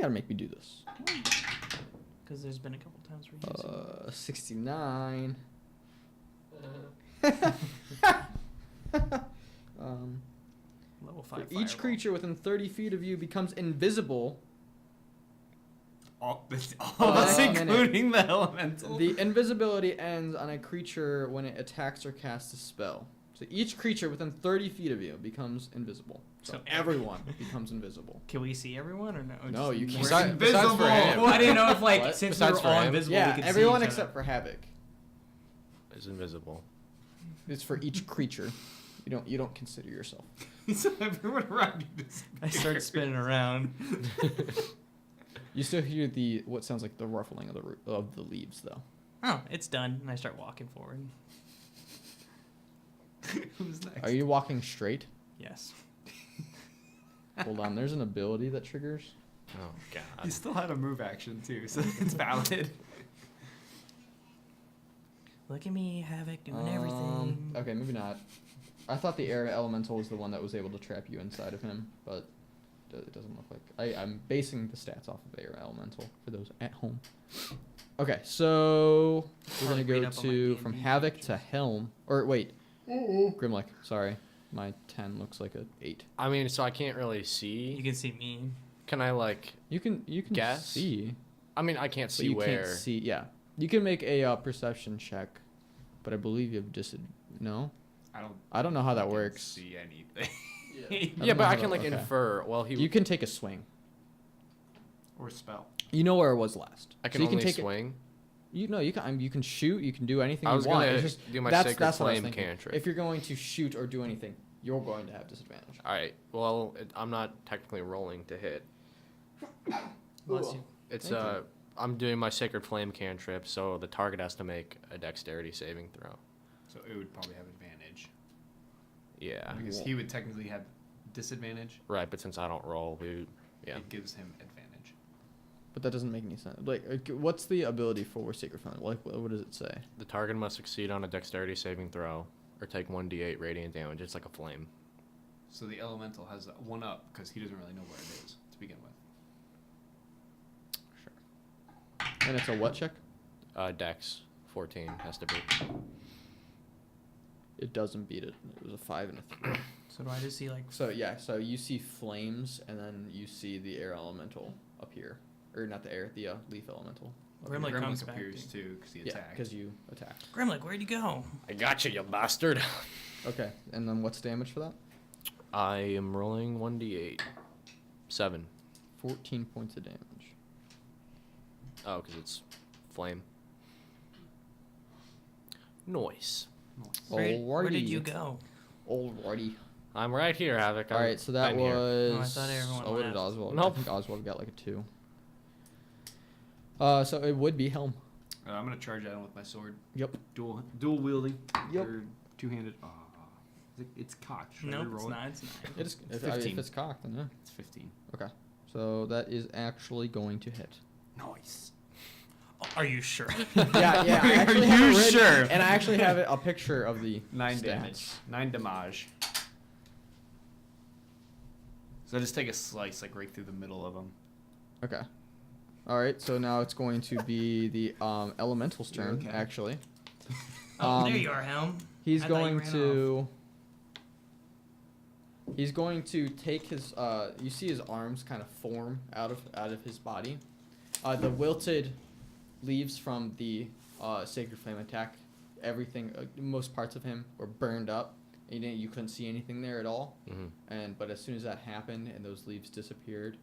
gotta make me do this? Because there's been a couple times where he's 69. level For 5. each fireball. creature within 30 feet of you becomes invisible. All Oh, that's wait a minute. including the elemental. The invisibility ends on a creature when it attacks or casts a spell. So each creature within 30 feet of you becomes invisible. So So everyone becomes invisible. Can we see everyone or no? No, you can't. We're Besides for him. Well, I didn't know if like What? since Besides we were all for him? invisible, we Yeah, could everyone see each except for Havok. It's invisible. It's for each creature. You don't consider yourself. So everyone around you I start spinning around. You still hear what sounds like the ruffling of the leaves though. Oh, it's done, and I start walking forward. Who's next? Are you walking straight? Yes. Hold on, there's an ability that triggers. Oh He God. still had a move action too, so it's valid. Look at me, Havok, doing everything. Okay, maybe not. I thought the air elemental was the one that was able to trap you inside of him, but it doesn't look like. I'm basing the stats off of air elemental for those at home. Okay, so we're gonna Probably read go up on my to from D&D Havok to Helm, or wait, Grimlick. Sorry, my 10 looks like a 8. I mean, so I can't really You see. can see me. Can I like? You can Guess? see, I mean, I can't but see you where. can't see. Yeah, you can make a perception check, but I believe you have no. I don't know how that fucking works. See anything? Yeah, don't but know I how can to- like okay. infer. Well, he. You can take a swing. Or spell. You know where it was last. I can so you only can take swing. You know, you can. You can shoot. You can do anything I you was want. gonna It's just, do my that's sacred what I was flame thinking. cantrip. If you're going to shoot or do anything, you're going to have disadvantage. All right. Well, I'm not technically rolling to hit. Bless you. It's Thank you. I'm doing my sacred flame cantrip, so the target has to make a dexterity saving throw. So it would probably have advantage. Yeah. Because he would technically have disadvantage. Right, but since I don't roll, yeah. It gives him advantage. But that doesn't make any sense. Like, what's the ability for Sacred Flame? Like, what does it say? The target must succeed on a dexterity saving throw, or take 1d8 radiant damage. It's like a flame. So the elemental has one up because he doesn't really know where it is to begin with. And it's a what check? Dex 14 has to be. It doesn't beat it. It was a 5 and a 3. So do I just see like? So yeah, so you see flames, and then you see the air elemental up here, or not the air, the leaf elemental. Grimlick comes back. appears too because he Yeah, attacked. because you attacked. Grimlick, where'd you go? I got you, you bastard. Okay, and then what's damage for that? I am rolling 1d8. 7. 14 points of damage. Oh, because it's flame. Noise. Where did Alrighty. you go? Alrighty. I'm right here, Havok. All right, so that I'm here. was. Oh, I thought everyone what did left. Oswald? Nope. I think Oswald got like a 2. So it would be Helm. I'm gonna charge at him with my sword. Yep. Dual wielding. Yep. Or two-handed. It's cocked. Should I Nope, roll it's it? not. It's not. It is. If 15. it's cocked, then yeah. It's 15. Okay. So that is actually going to hit. Nice. Are you sure? Yeah, yeah. I Are actually you have it written, sure? And I actually have a picture of the 9 stats. damage. 9 damage. So I just take a slice like right through the middle of him. Okay. All right. So now it's going to be the elemental's You're turn. okay. Actually, Oh, there you are, Helm. he's I thought you going ran to. He's going to take his. You see his arms kind of form out of his body. The wilted leaves from the sacred flame attack. Everything, most parts of him were burned up. And you couldn't see anything there at all. Mm-hmm. But as soon as that happened and those leaves disappeared,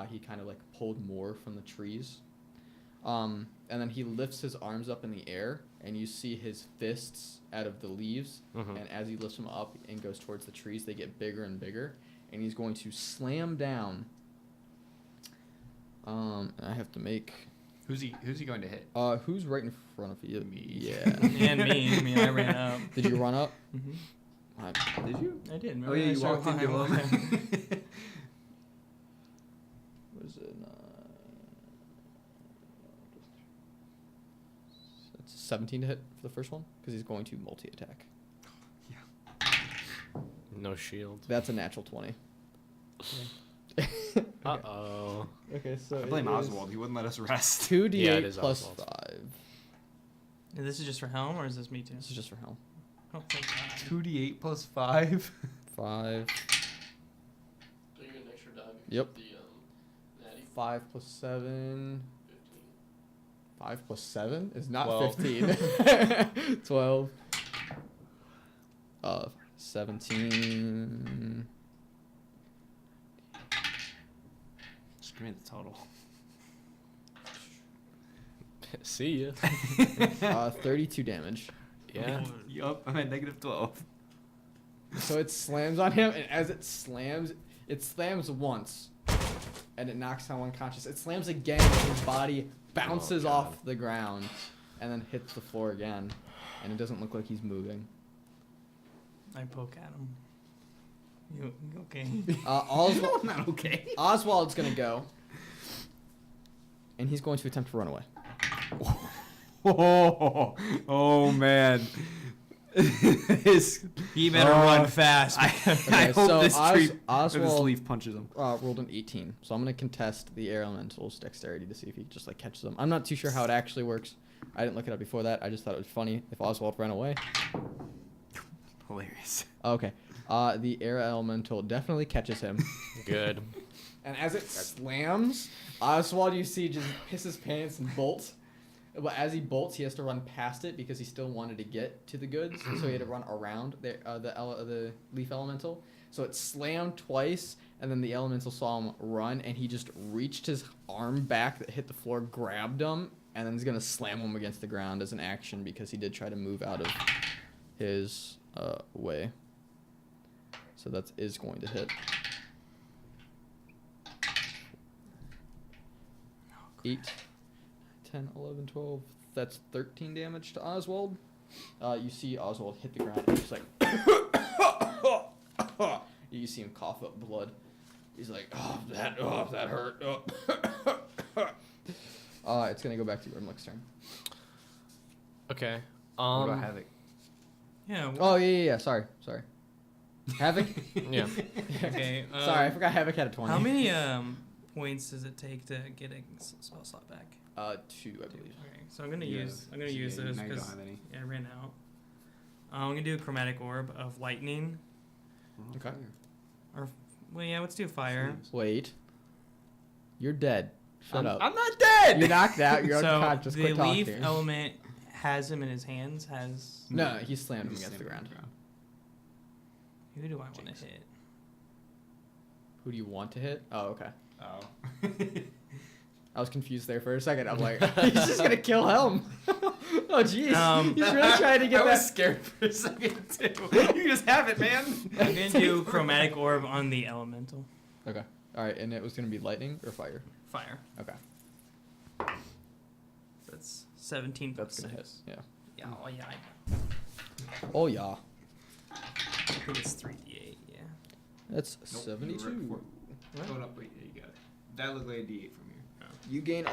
he kind of like pulled more from the trees. And then he lifts his arms up in the air, and you see his fists out of the leaves. Mhm. And as he lifts them up and goes towards the trees, they get bigger and bigger. And he's going to slam down. I have to make. Who's he going to hit? Who's right in front of you? Me. Yeah. And me. I mean, I ran up. Did you run up? Mm-hmm. Did you? I did. Oh Remember yeah, I you started walked into walking? him. What is it? It's 17 to hit for the first one because he's going to multi-attack. No shield. That's a natural 20. Uh-oh. Okay, so I blame Oswald. He wouldn't let us rest. 2d8 Yeah, it is plus Oswald's. 5. And this is just for Helm, or is this me too? This is just for Helm. Oh, thank God. 2d8 plus 5. 5. Yep. 5 plus 7. 5 plus 7 is not 12. 15. 12. 17. Just give me the total. See ya. 32 damage. Yeah. Yup, I'm at negative 12. So it slams on him, and as it slams once, and it knocks him unconscious. It slams again, and his body bounces God. off the ground, and then hits the floor again, and it doesn't look like he's moving. I poke at him. You okay? Oswald, I'm not okay. Oswald's gonna go. and he's going to attempt to run away. Oh man. He better run fast. I Okay, hope so this tree, this Oswald leaf punches him. rolled an 18, so I'm gonna contest the air elemental's dexterity to see if he just like catches them. I'm not too sure how it actually works. I didn't look it up before that. I just thought it was funny if Oswald ran away. Hilarious. Okay. The air elemental definitely catches him. Good. And as it slams, Oswald, you see, just piss his pants and bolts. But as he bolts, he has to run past it because he still wanted to get to the goods. So he had to run around the leaf elemental. So it slammed twice, and then the elemental saw him run, and he just reached his arm back that hit the floor, grabbed him, and then he's going to slam him against the ground as an action because he did try to move out of his way. So that is going to hit. 8, 10, 11, 12. That's 13 damage to Oswald. You see Oswald hit the ground and he's like... You see him cough up blood. He's like, that hurt. It's going to go back to Grimlick's turn. Okay. What about Havok? Yeah. Oh, yeah. Sorry. Havok? Yeah. Okay. Sorry, I forgot Havok had a 20. How many points does it take to get a spell slot back? 2, I believe. Okay, so I'm gonna Yeah, use so those now you because don't have any. I ran out. I'm gonna do a chromatic orb of lightning. Okay. Well, yeah, let's do fire. Wait. You're dead. Shut up. I'm not dead. You're knocked out. You're So unconscious. the Quit leaf talking. element has him in his hands. No, he slammed him against the ground. Who do I want to hit? Who do you want to hit? Oh, okay. Oh. I was confused there for a second. I'm like, he's just gonna kill Helm. Oh, jeez. He's really trying to get I that. was scared for a second too. You just have it, man. I'm gonna do chromatic orb on the elemental. Okay. All right, and it was gonna be lightning or fire. Fire. Okay. That's 17 That's plus gonna hit. 6. Yeah. Yeah. Oh yeah. Oh yeah. I think it's 3d8. Yeah. That's Nope, 72. you were right before. Oh no, wait, yeah, you got it. That looked like a D8 from here. You gain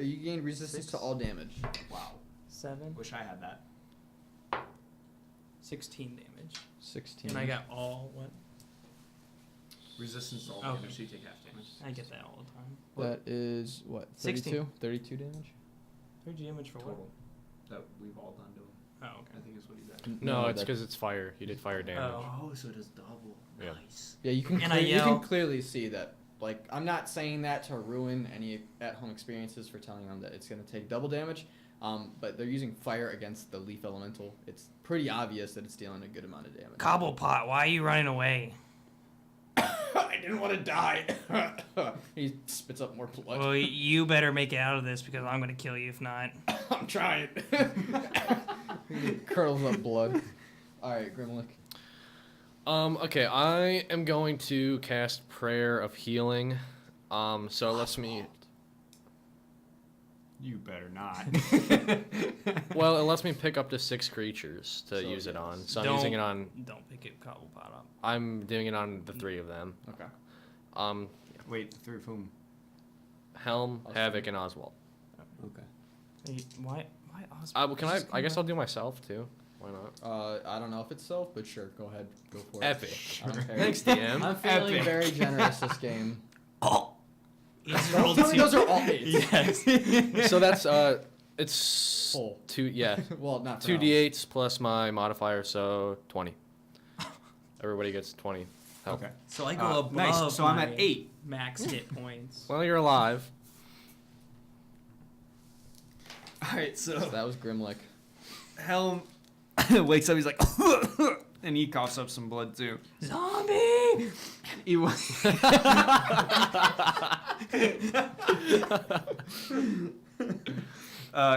you gain resistance to all damage. Wow. 7. Wish I had that. 16 damage. 16. And I got all what? Resistance to all Okay. damage, so you take half damage. I get that all the time. That is what? 16. 32 damage. 3 damage for what? Total. That we've all done to him. Oh, I okay. think is what he's at. No, it's that- because it's fire. You did fire damage. Oh. Oh, so it is double. Yeah. Nice. Yeah, you can And I you can yell- clearly see that. Like, I'm not saying that to ruin any at-home experiences for telling them that it's going to take double damage, but they're using fire against the leaf elemental. It's pretty obvious that it's dealing a good amount of damage. Cobblepot, why are you running away? I didn't want to die. He spits up more blood. Well, you better make it out of this because I'm gonna kill you if not. I'm trying. He curdles up blood. All right, Grimlick. Okay, I am going to cast Prayer of Healing. So it lets me. You better not. Well, it lets me pick up to 6 creatures to So use it yes. on. So I'm using it on. Don't pick it Cobblepot up. I'm doing it on the 3 of them. Okay. Wait, the three of whom? Helm, Oswald. Havok, and Oswald. Okay. Hey, why Oswald? Well, can I guess I'll do myself too. Why not? I don't know if it's self, but sure, go ahead, go for it. Epic. I don't care. Thanks, DM. I'm feeling Epic. very generous this game. He's Don't rolled tell me two- those are all eights. Yes. So that's it's Full. 2. Yeah. Well, not for 2 Helm. d8s plus my modifier, so 20. Everybody gets 20. Help. Okay. So I go above. Nice. So I'm my at 8. max hit points. Well, you're alive. All right. So So that was Grimlick. Helm wakes up. He's like, and he coughs up some blood too. Zombie! He wa-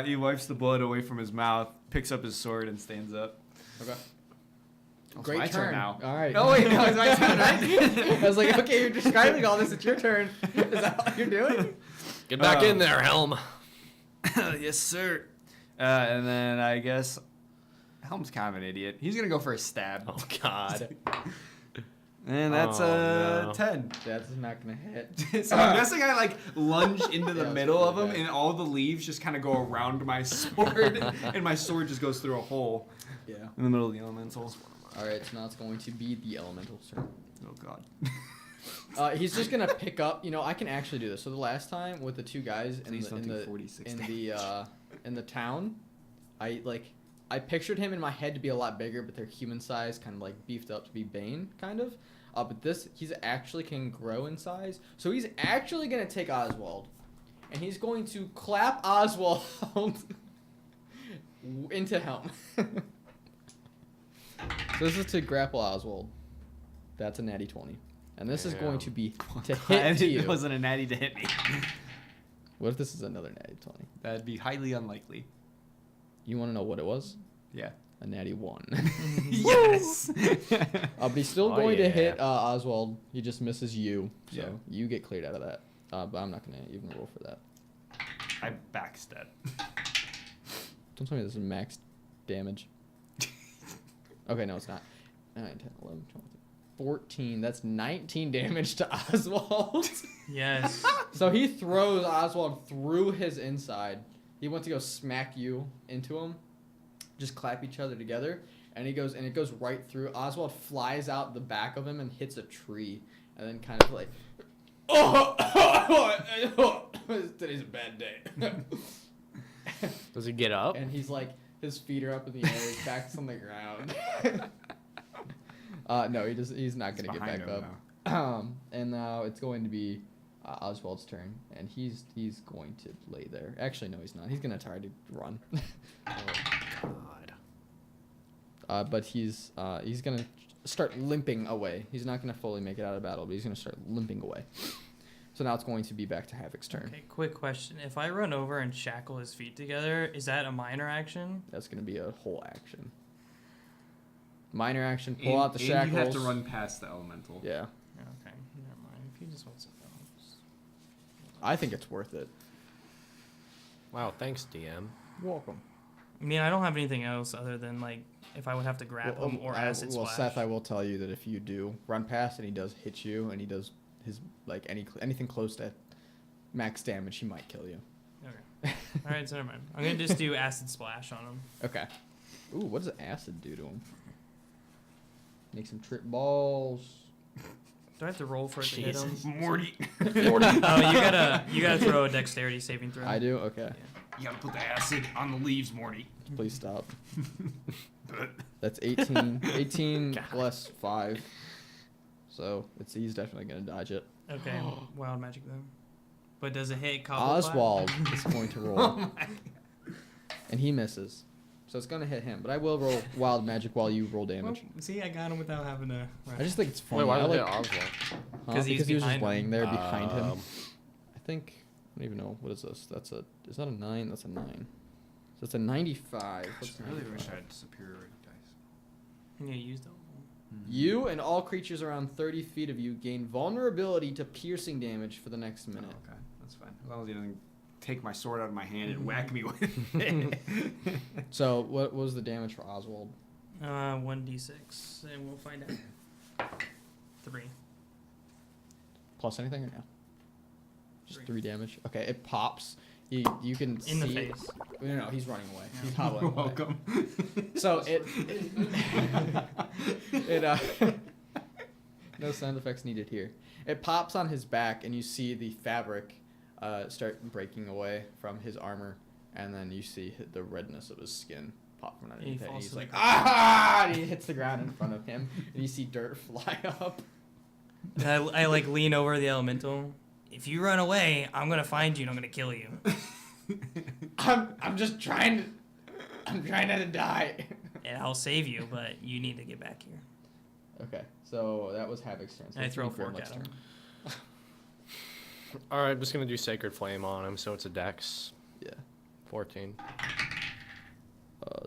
he wipes the blood away from his mouth, picks up his sword, and stands up. Okay. It's Great my turn. now. All right. Oh wait, no, it's my turn, right? I was like, okay, you're describing all this. It's your turn. Is that what you're doing? Get back in there, Helm. Yes, sir. And then I guess Helm's kind of an idiot. He's gonna go for a stab. Oh God. And that's Oh, no. 10. That's not gonna hit. So I'm guessing I like lunge into the Yeah, middle that's of him, pretty bad. and all the leaves just kind of go around my sword, and my sword just goes through a hole Yeah. in the middle of the elemental. All right, so now it's going to be the elemental's turn. Oh god. He's just gonna pick up. You know, I can actually do this. So the last time with the two guys Please don't do 46 in the town, I pictured him in my head to be a lot bigger, but they're human size, kind of like beefed up to be Bane, kind of. But he's actually can grow in size, so he's actually gonna take Oswald, and he's going to clap Oswald into Helm. So this is to grapple Oswald. That's a natty 20. And this is going to be to hit to you. It wasn't a natty to hit me. What if this is another natty 20? That'd be highly unlikely. You want to know what it was? Yeah. A natty 1. Yes. But he's still Oh, going to yeah. hit Oswald. He just misses you. So Yeah. you get cleared out of that. But I'm not going to even roll for that. I backstep. Don't tell me this is max damage. Okay, no, it's not. 9, 10, 11, 12, 14. That's 19 damage to Oswald. Yes. So he throws Oswald through his inside. He went to go smack you into him. Just clap each other together. And it goes right through. Oswald flies out the back of him and hits a tree. And then kind of like, today's a bad day. Does he get up? And he's like, his feet are up in the air, his back's on the ground. No, he's not going to get behind back him up. And now it's going to be Oswald's turn, and he's going to lay there. Actually, no, he's not. He's going to try to run. Oh, God. But he's going to start limping away. He's not going to fully make it out of battle, but he's going to start limping away. So now it's going to be back to Havok's turn. Okay, quick question. If I run over and shackle his feet together, is that a minor action? That's going to be a whole action. Minor action, pull out the shackles. You have to run past the elemental. Yeah. Okay, never mind. If he just wants to go. I think it's worth it. Wow, thanks, DM. You're welcome. I mean, I don't have anything else other than, like, if I would have to grab him or acid well, splash. Seth, I will tell you that if you do run past and he does hit you and he does his like anything close to max damage, he might kill you. Okay. All right, so never mind. I'm going to just do acid splash on him. Okay. Ooh, what does acid do to him? Makes him trip balls. Do I have to roll for it to hit him? Morty. Oh, you gotta throw a dexterity saving throw. I do? Okay. You gotta put the acid on the leaves, Morty. Please stop. That's 18. 18 plus 5. So he's definitely going to dodge it. Okay, wild magic then. But does it hit Cobblepot? Oswald is going to roll. And he misses. So it's going to hit him. But I will roll wild magic while you roll damage. Well, see, I got him without having to. I just think it's funny. Wait, why I did it like, hit Oswald? Because he's because he was just behind him. laying there behind him. Um, I think, I don't even know, what is this? Is that a 9? That's a 9. So it's a 95. What's I really 95? wish I had superior dice. Yeah, use them. You and all creatures around 30 feet of you gain vulnerability to piercing damage for the next minute. Oh, okay, that's fine. As long as he doesn't take my sword out of my hand and whack me with it. So what was the damage for Oswald? 1d6, and we'll find out. 3. Plus anything or no? Just 3 3. damage. Okay, it pops. You can In see the face. No, he's running away. Yeah. He's hobbling You're away. welcome. So no sound effects needed here. It pops on his back, and you see the fabric start breaking away from his armor, and then you see the redness of his skin pop from underneath it. And falls he's to the like, ground. ah! And he hits the ground in front of him, and you see dirt fly up. And I like lean over the elemental. If you run away, I'm gonna find you and I'm gonna kill you. I'm just trying to. I'm trying not to die. And I'll save you, but you need to get back here. Okay, so that was Havok's turn. So And I let's throw a do fork Grimlick's at him. all right, I'm just gonna do Sacred Flame on him, so it's a Dex Yeah. 14.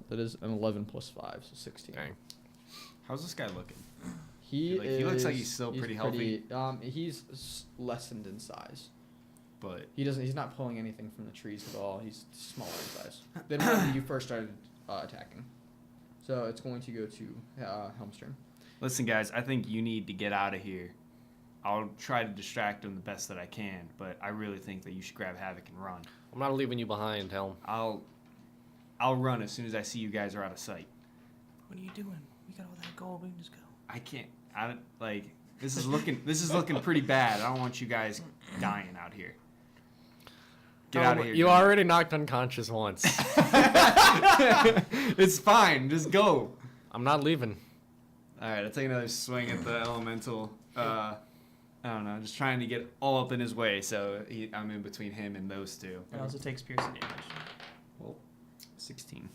That is an 11 plus 5, so 16. Dang. How's this guy looking? He He looks like he's still pretty healthy. He's lessened in size. But He's not pulling anything from the trees at all. He's smaller in size than when you first started attacking. So it's going to go to Helm's turn. Listen, guys, I think you need to get out of here. I'll try to distract him the best that I can, but I really think that you should grab Havok and run. I'm not leaving you behind, Helm. I'll run as soon as I see you guys are out of sight. What are you doing? We got all that gold. We can just go. I can't. I don't like. This is looking pretty bad. I don't want you guys dying out here. Get out of here. You dude. already knocked unconscious once. It's fine. Just go. I'm not leaving. All right. I'll take another swing at the elemental. I don't know. Just trying to get all up in his way, so I'm in between him and those two. It also takes piercing damage. Well, 16.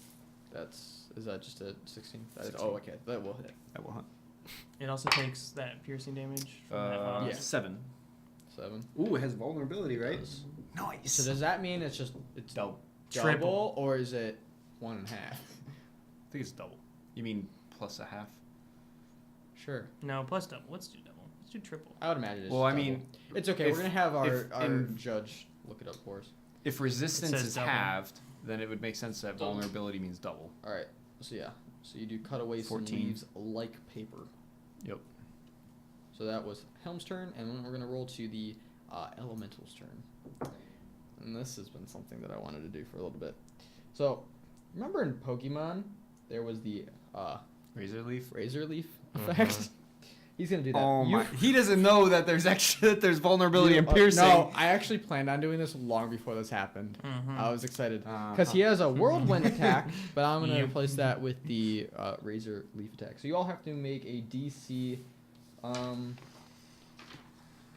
Is that just a 16? 16. Oh, okay. That will hit. That will hunt. It also takes that piercing damage from that yeah. 7. 7. Ooh, it has vulnerability, right? Does. Nice. So does that mean it's double? Triple. or is it 1.5? I think it's double. You mean plus a half? Sure. No, plus double. Let's do double. Let's do triple. I would imagine it's Well, I double. mean, it's okay. We're gonna have our in- judge look it up for us. If resistance says is double. halved, then it would make sense that vulnerability means double. All right. So yeah. So you do cut away some 14. leaves like paper. Yep. So that was Helm's turn, and then we're gonna roll to the Elemental's turn. And this has been something that I wanted to do for a little bit. So, remember in Pokemon, there was the Razor leaf. Razor Leaf Mhm. effect? He's gonna do that. Oh You- my! He doesn't know that there's vulnerability you- in piercing. No, I actually planned on doing this long before this happened. Mm-hmm. I was excited. Uh-huh. Because he has a Whirlwind attack, but I'm going to Yep. replace that with the Razor Leaf attack. So you all have to make a DC.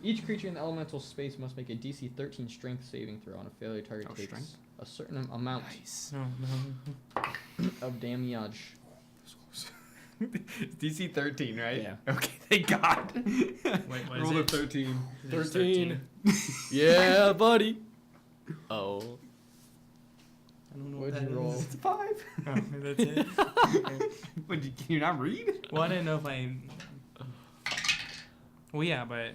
Each creature in the elemental space must make a DC 13 strength saving throw. On a failure, target Oh, takes strength? a certain amount Nice. No, no. of damage. DC 13, right? Yeah. Okay, thank God. what is Rolled a it? 13. There's 13. Yeah, buddy. Oh. I don't know What'd what that you roll? is. It's 5. Oh, that's it. What, can you not read? Well, I didn't know if I. Well, yeah, but I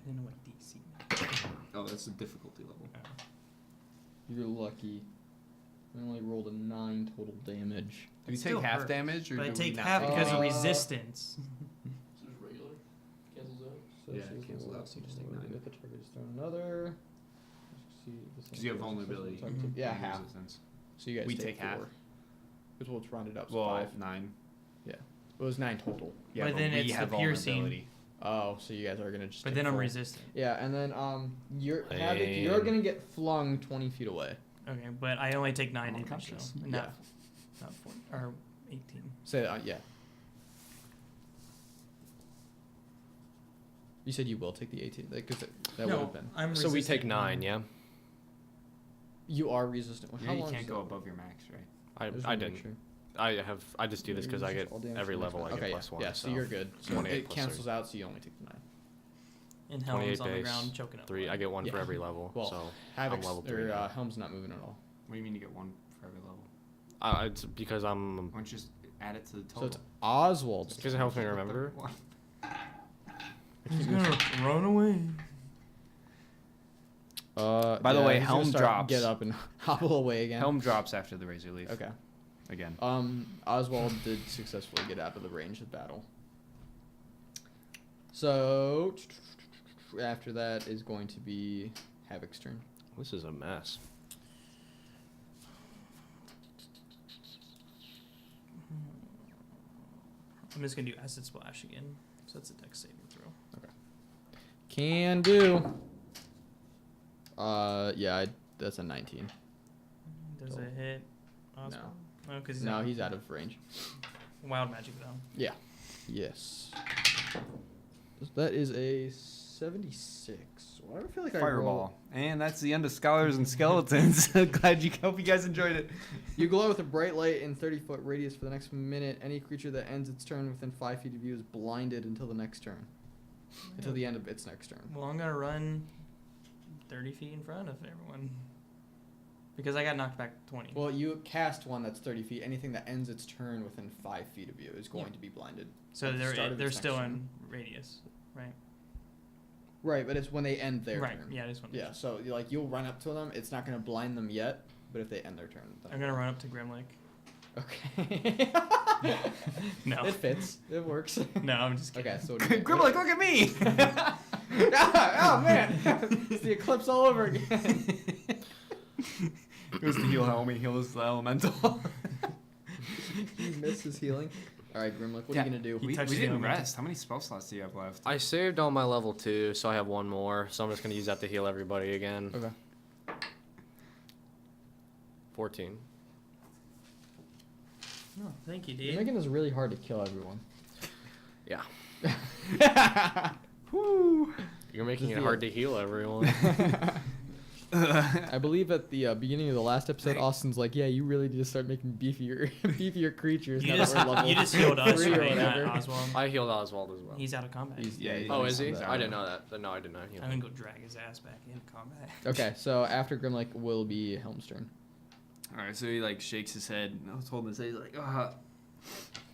didn't know what DC meant. Oh, that's the difficulty level. You're lucky. I only rolled a 9 total damage. Do we It still take half hurt, damage, or But I do we take not half take because of any? resistance. regular? Cancels out? So Yeah, this it is cancels the out, so you just take roll 9. If the target is thrown another. Because you have vulnerability. Mhm. Yeah, and half. resistance. So you guys We take take half. 4. Because we'll round it up. So Well, 5. 9. It was 9 total. Yeah, But then we it's have the piercing. vulnerability. Oh, so you guys are gonna just. But take then I'm 4. resistant. Yeah, and then you're Havok, Lame. you're gonna get flung 20 feet away. Okay, but I only take 9 I'm damage, unconscious. so not 4 or 18. Say that. Yeah. You said you will take the 18 because that would have been. I'm So we resistant. take 9, yeah? You are resistant. Yeah, How you long can't is go that? above your max, right? just I wanna make didn't. sure. I just do this because I get All damage every from level I next get round. plus 1. Yeah, so you're good. So 28 it plus cancels 3. out, so you only take the 9. And Helm's 28 on the base, ground choking up. 3. I get 1 for Yeah. every level, Well, so I'm Havok's level 3 or now. Helm's not moving at all. What do you mean you get 1 for every level? It's because I'm... Why don't you just add it to the total? So it's Oswald's. Because it helps me remember. He's gonna run away. By the way, he's gonna Helm start- drops. Get up and hobble away again. Helm drops after the Razor Leaf. Okay. Again. Oswald did successfully get out of the range of battle. So after that is going to be Havok's turn. This is a mess. I'm just gonna do acid splash again. So that's a dex saving throw. Can do. That's a 19. Does Cool. it hit Oswald? No, because No, he's out of range. wild magic though. Yeah. Yes. That is a 76. Why do I feel like I roll? Fireball. And that's the end of Scholars and Skeletons. Glad you hope you guys enjoyed it. You glow with a bright light in 30-foot radius for the next minute. Any creature that ends its turn within 5 feet of you is blinded until the next turn. Until the end of its next turn. Well, I'm gonna run 30 feet in front of everyone because I got knocked back 20. Well, you cast one that's 30 feet. Anything that ends its turn within 5 feet of you is going Yeah. to be blinded. so at the start they're of they're its still next in radius, right? Right, but it's when they end their Right. turn. Yeah, I just want. Yeah, so you'll run up to them. It's not going to blind them yet, but if they end their turn, then I'm gonna run up to Grimlick. Okay. No. It fits. It works. No, I'm just kidding. Okay, so what do you Grimlick, look at me! oh man, it's the eclipse all over again. Goes to heal Helm, he heals the elemental. He missed his healing. All right, Grimlick, what are you gonna do? We touched the didn't elemental. rest. How many spell slots do you have left? I saved on my level 2, so I have one more. So I'm just gonna use that to heal everybody again. Okay. 14. Oh, thank you, You're dude. making this really hard to kill everyone. Yeah. Woo! You're making Just it the- hard to heal everyone. I believe at the beginning of the last episode, Austin's like, "Yeah, you really need to start making beefier creatures." You now just, that we're level you just healed us, 3 or right? Not whatever." Oswald. I healed Oswald as well. He's out of combat. Oh, is he? he's I didn't know that. No, I did not heal. I'm gonna go drag his ass back into combat. Okay, so after Grimlick will be Helm's turn. All right, so he like shakes his head. I was holding his head. He's like,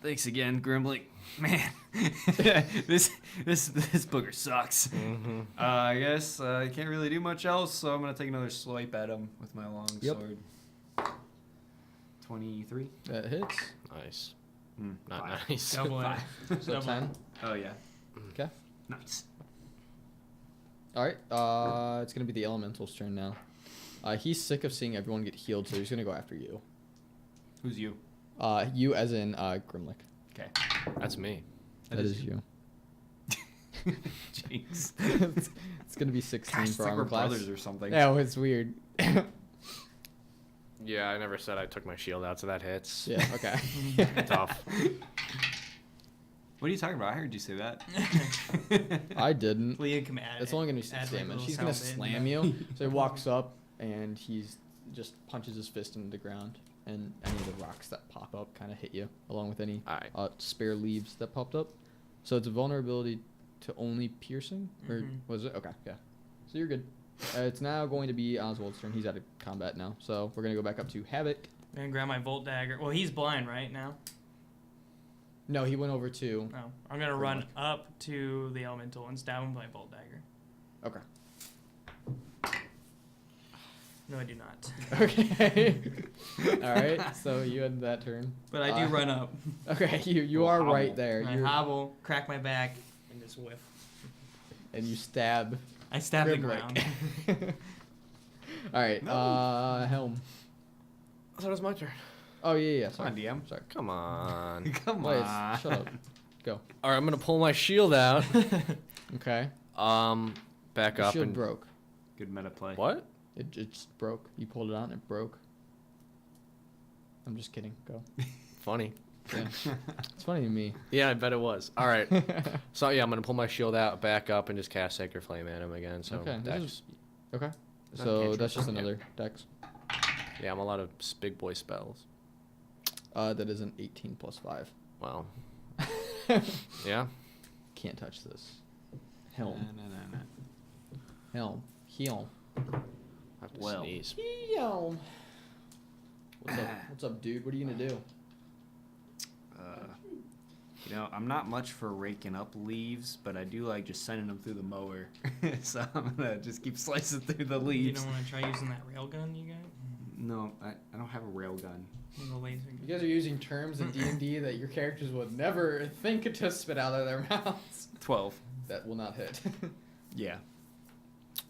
thanks again, Grimlick. Man, this booger sucks. Mm-hmm. I guess I can't really do much else, so I'm gonna take another swipe at him with my long Yep. sword. 23. That hits. Nice. Mm, Not five. nice. Double it. So Double. 10. Oh yeah, Okay. nice. All right. It's gonna be the elemental's turn now. He's sick of seeing everyone get healed, so he's gonna go after you. Who's you? You as in Grimlick. Okay. That's me. That is you. Jinx. It's gonna be 16 Gosh, it's for like armor we're class. brothers or something. Yeah, well, it's weird. Yeah, I never said I took my shield out, so that hits. Yeah. Okay. Tough. What are you talking about? I heard you say that. I didn't. Leah can add. It's only gonna be 6 add, like, damage. little He's gonna sound bit. slam you. So he walks up and he's just punches his fist into the ground, and any of the rocks that pop up kind of hit you, along with any Alright. spare leaves that popped up. So it's a vulnerability to only piercing, or Mhm. was it? Okay, yeah. So you're good. It's now going to be Oswald's turn. He's out of combat now, so we're gonna go back up to Havok. I'm gonna grab my Volt Dagger. Well, he's blind right now. No, he went over to. No, I'm gonna run up to the Elemental and stab him with my Volt Dagger. Okay. No, I do not. Okay. All right. So you had that turn. But I do run up. Okay, you Well, are hobble. right there. I You're, hobble, crack my back, and just whiff. and you stab. I stab the Grimlick. ground. All right. No. Helm. I thought it was my turn. Oh yeah. Come on, Sorry. DM. Sorry. Come on. Come Wait, on. shut up. Go. All right, I'm gonna pull my shield out. Okay. Back Your up shield and broke. Good meta play. what? It just broke. You pulled it out and it broke. I'm just kidding. Go. Funny. Yeah. It's funny to me. Yeah, I bet it was. All right. So yeah, I'm gonna pull my shield out, back up, and just cast Sacred Flame at him again. So Okay, this that's is- Okay. Not a So cantrip. that's just another dex. yeah, I'm a lot of big boy spells. That is an 18 plus 5. Well, yeah. Can't touch this. Helm. No. Helm. Heal. I have to Well. sneeze. Helm. What's up? What's up, dude? What are you gonna do? I'm not much for raking up leaves, but I do like just sending them through the mower. So I'm gonna just keep slicing through the You leaves. don't want to try using that railgun you got? No, I don't have a rail gun. The laser gun. You guys are using terms in D&D that your characters would never think to spit out of their mouths. 12. That will not hit. Yeah.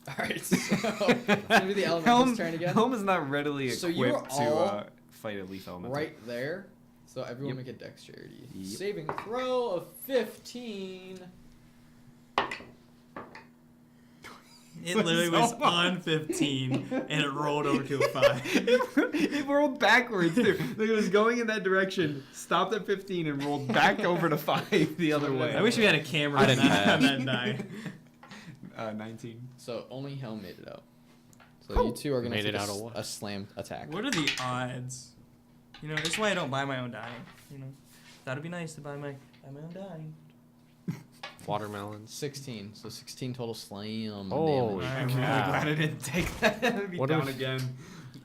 All right, so it's gonna be the elemental's turn again. Helm is not readily So equipped you are to all fight a leaf elemental. Right there. So everyone Yep. make a dexterity Yep. saving throw of 15. It literally was on 15 and it rolled over to a 5. It rolled backwards too. Like, it was going in that direction, stopped at 15, and rolled back over to 5 the other way. I wish we had a camera I on didn't that, on pass. that die. 19. So only Helm made it out. So you two are gonna Made take it out of what? a slam attack. What are the odds? You know, that's why I don't buy my own die. You know, that'd be nice to buy my own die. Watermelons. 16. So 16 total slam Holy damage. I'm really cow. glad I didn't take that. I'd be What down if- again.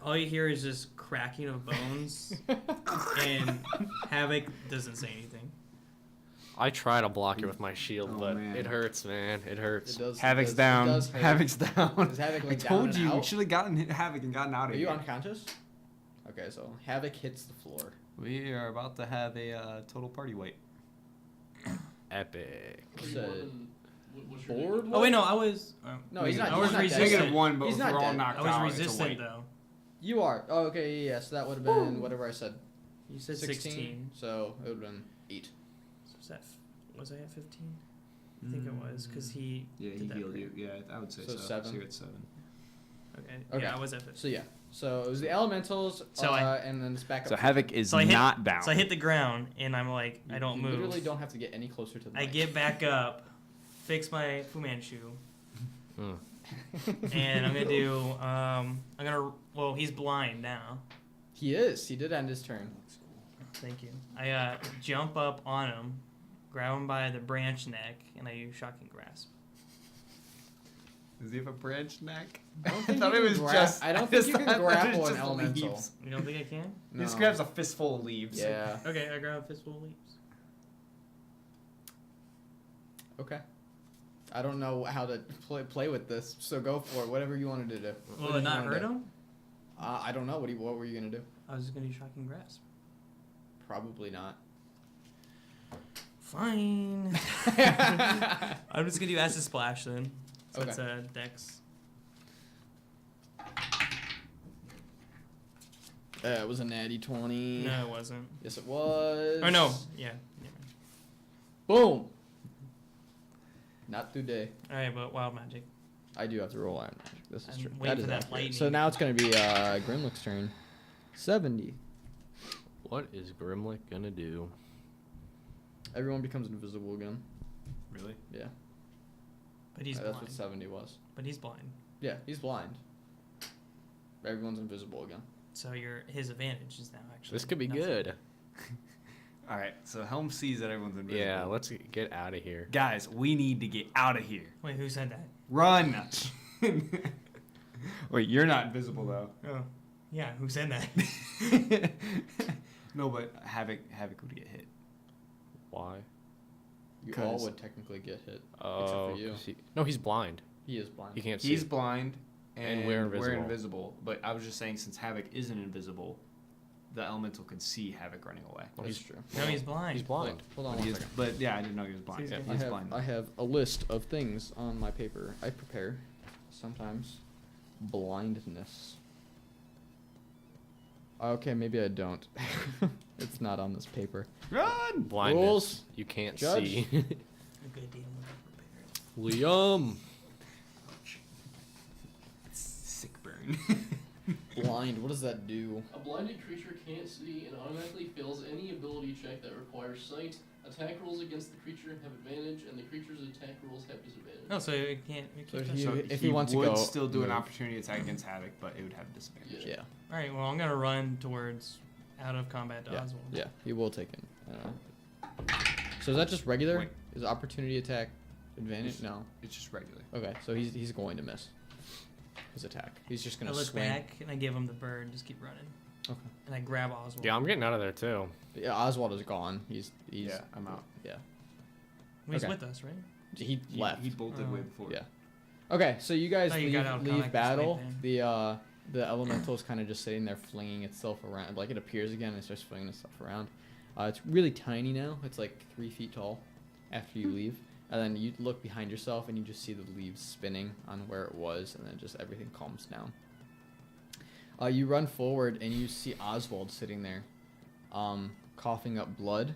All you hear is just cracking of bones, and Havok doesn't say anything. I try to block it with my shield, Oh, but man. it hurts, man. It hurts. It does. Havok's it down. does hurt. Havok's down. Is Havok, I like, told down and you, we out? should have gotten Havok and gotten out of Are here. you unconscious? Okay, so Havok hits the floor. We are about to have a total party wipe. Epic. It's a What's your board. Oh wait, no, I was. No, he's not. I was he's not dead. resistant. -1, but He's if not we're all dead. knocked I was out, it's a resistant wipe. though. You are. Oh, okay, yeah. So that would have been whatever I said. You said 16. So it would have been 8. So was I at 15? I think it was because he. Yeah, did he that healed prayer. you. Yeah, I would say So so. 7. So you're at 7. Okay. Okay. Yeah, I was at 15. So yeah. So it was the elementals. So and then it's back up. So to- Havok is So I hit- not bound. So I hit the ground and I'm like, I don't you move. Literally don't have to get any closer to the I mic. get back up, fix my Fu Manchu, Hmm. and I'm gonna do. Well, he's blind now. He is. He did end his turn. Thank you. I jump up on him, grab him by the branch neck, and I use shocking grasp. Does he have a branch neck? I don't think thought you it can was gra- just. I don't I think just you can thought that it was grapple an just elemental. leaves. You don't think I can? He No. just grabs a fistful of leaves. Yeah. Okay, I grab a fistful of leaves. Okay. I don't know how to play with this, so go for it. Whatever you wanted to do. What Will did it you not wanna hurt do? him? I don't know. What were you gonna do? I was just gonna use shocking grasp. Probably not. Fine. I'm just gonna do acid splash then. So Okay. it's a dex. It was a natty 20. No, it wasn't. Yes, it was. Or no, yeah. Boom. Not today. All right, but wild magic. I do have to roll iron magic. This is I'm true. waiting That is for that accurate. lightning. So now it's gonna be Grimlick's turn. 70. What is Grimlick gonna do? Everyone becomes invisible again. Really? Yeah. But he's That's blind. what 70 was. But he's blind. Yeah, he's blind. Everyone's invisible again. So his advantage is now actually. This could be nothing. good. All right. So Helm sees that everyone's invisible. Yeah, let's get out of here. Guys, we need to get out of here. Wait, who said that? Run. Wait, you're not invisible though. Oh, yeah. Who said that? No, but Havok would get hit. Why? You all 'Cause- would technically get hit. Oh, Except for you. 'cause no, he's blind. He is blind. He can't see. He's blind, And and we're we're invisible. invisible. But I was just saying, since Havok isn't invisible, the elemental can see Havok running away. Well, That's he's true. No, he's blind. He's blind. Hold on But, one he is, second. but yeah, I didn't know he was blind. So he's He's gonna- blind. I have a list of things on my paper. I prepare sometimes. Blindness. Okay, maybe I don't. It's not on this paper. Run! Blindness. Rules. You can't Judge. see. A good deal. Liam. Sick burn. Blind. What does that do? A blinded creature can't see and automatically fails any ability check that requires sight. Attack rolls against the creature have advantage, and the creature's attack rolls have disadvantage. No, so it can't. So touch he- it. if he wants to would go, still do an move. opportunity attack against Havok, but it would have disadvantage. Yeah. All right. Well, I'm gonna run towards out of combat to Yeah. Oswald. Yeah. He will take it. So is that just regular? Wait. Is opportunity attack advantage? It's- No. It's just regular. Okay. So he's going to miss his attack. He's just I gonna look swing. back and I give him the bird. Just keep running. Okay. And I grab Oswald. Yeah, I'm getting out of there too. Yeah. Oswald is gone. He's. Yeah, I'm out. Yeah. Well, he's okay. with us, right? He left. He bolted Oh. way before. Yeah. Okay, so you guys Oh, you leave, got out of leave contact battle. with The elemental is kind of just sitting there flinging itself around. Like it appears again and starts flinging itself around. It's really tiny now. It's like 3 feet tall after you leave. And then you look behind yourself and you just see the leaves spinning on where it was, and then just everything calms down. You run forward and you see Oswald sitting there, coughing up blood,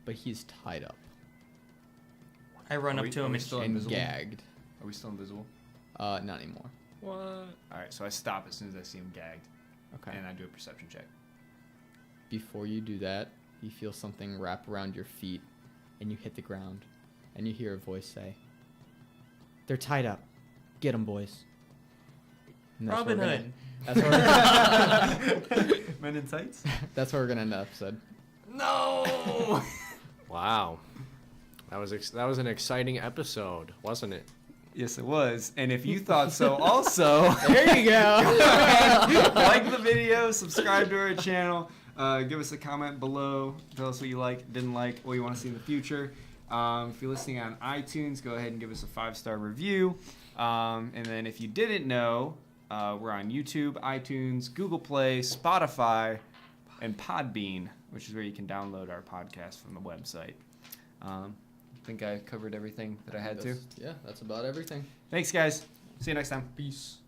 but he's tied up I run Are up we- to are him we and still and invisible? gagged. Are we still invisible? Not anymore. What? All right, so I stop as soon as I see him gagged, Okay. and I do a perception check. Before you do that, you feel something wrap around your feet, and you hit the ground, and you hear a voice say, "They're tied up. Get 'em, boys." And that's Robin where we're Hood. Men in tights? that's where we're gonna end the episode. No! Wow. That was an exciting episode, wasn't it? Yes, it was. And if you thought so also, There you go. like the video, subscribe to our channel, give us a comment below, tell us what you like, didn't like, what you want to see in the future. If you're listening on iTunes, go ahead and give us a 5-star review. And then if you didn't know, We're on YouTube, iTunes, Google Play, Spotify, and Podbean, which is where you can download our podcast from the website. I think I covered everything that I had to. Yeah, that's about everything. Thanks, guys. See you next time. Peace.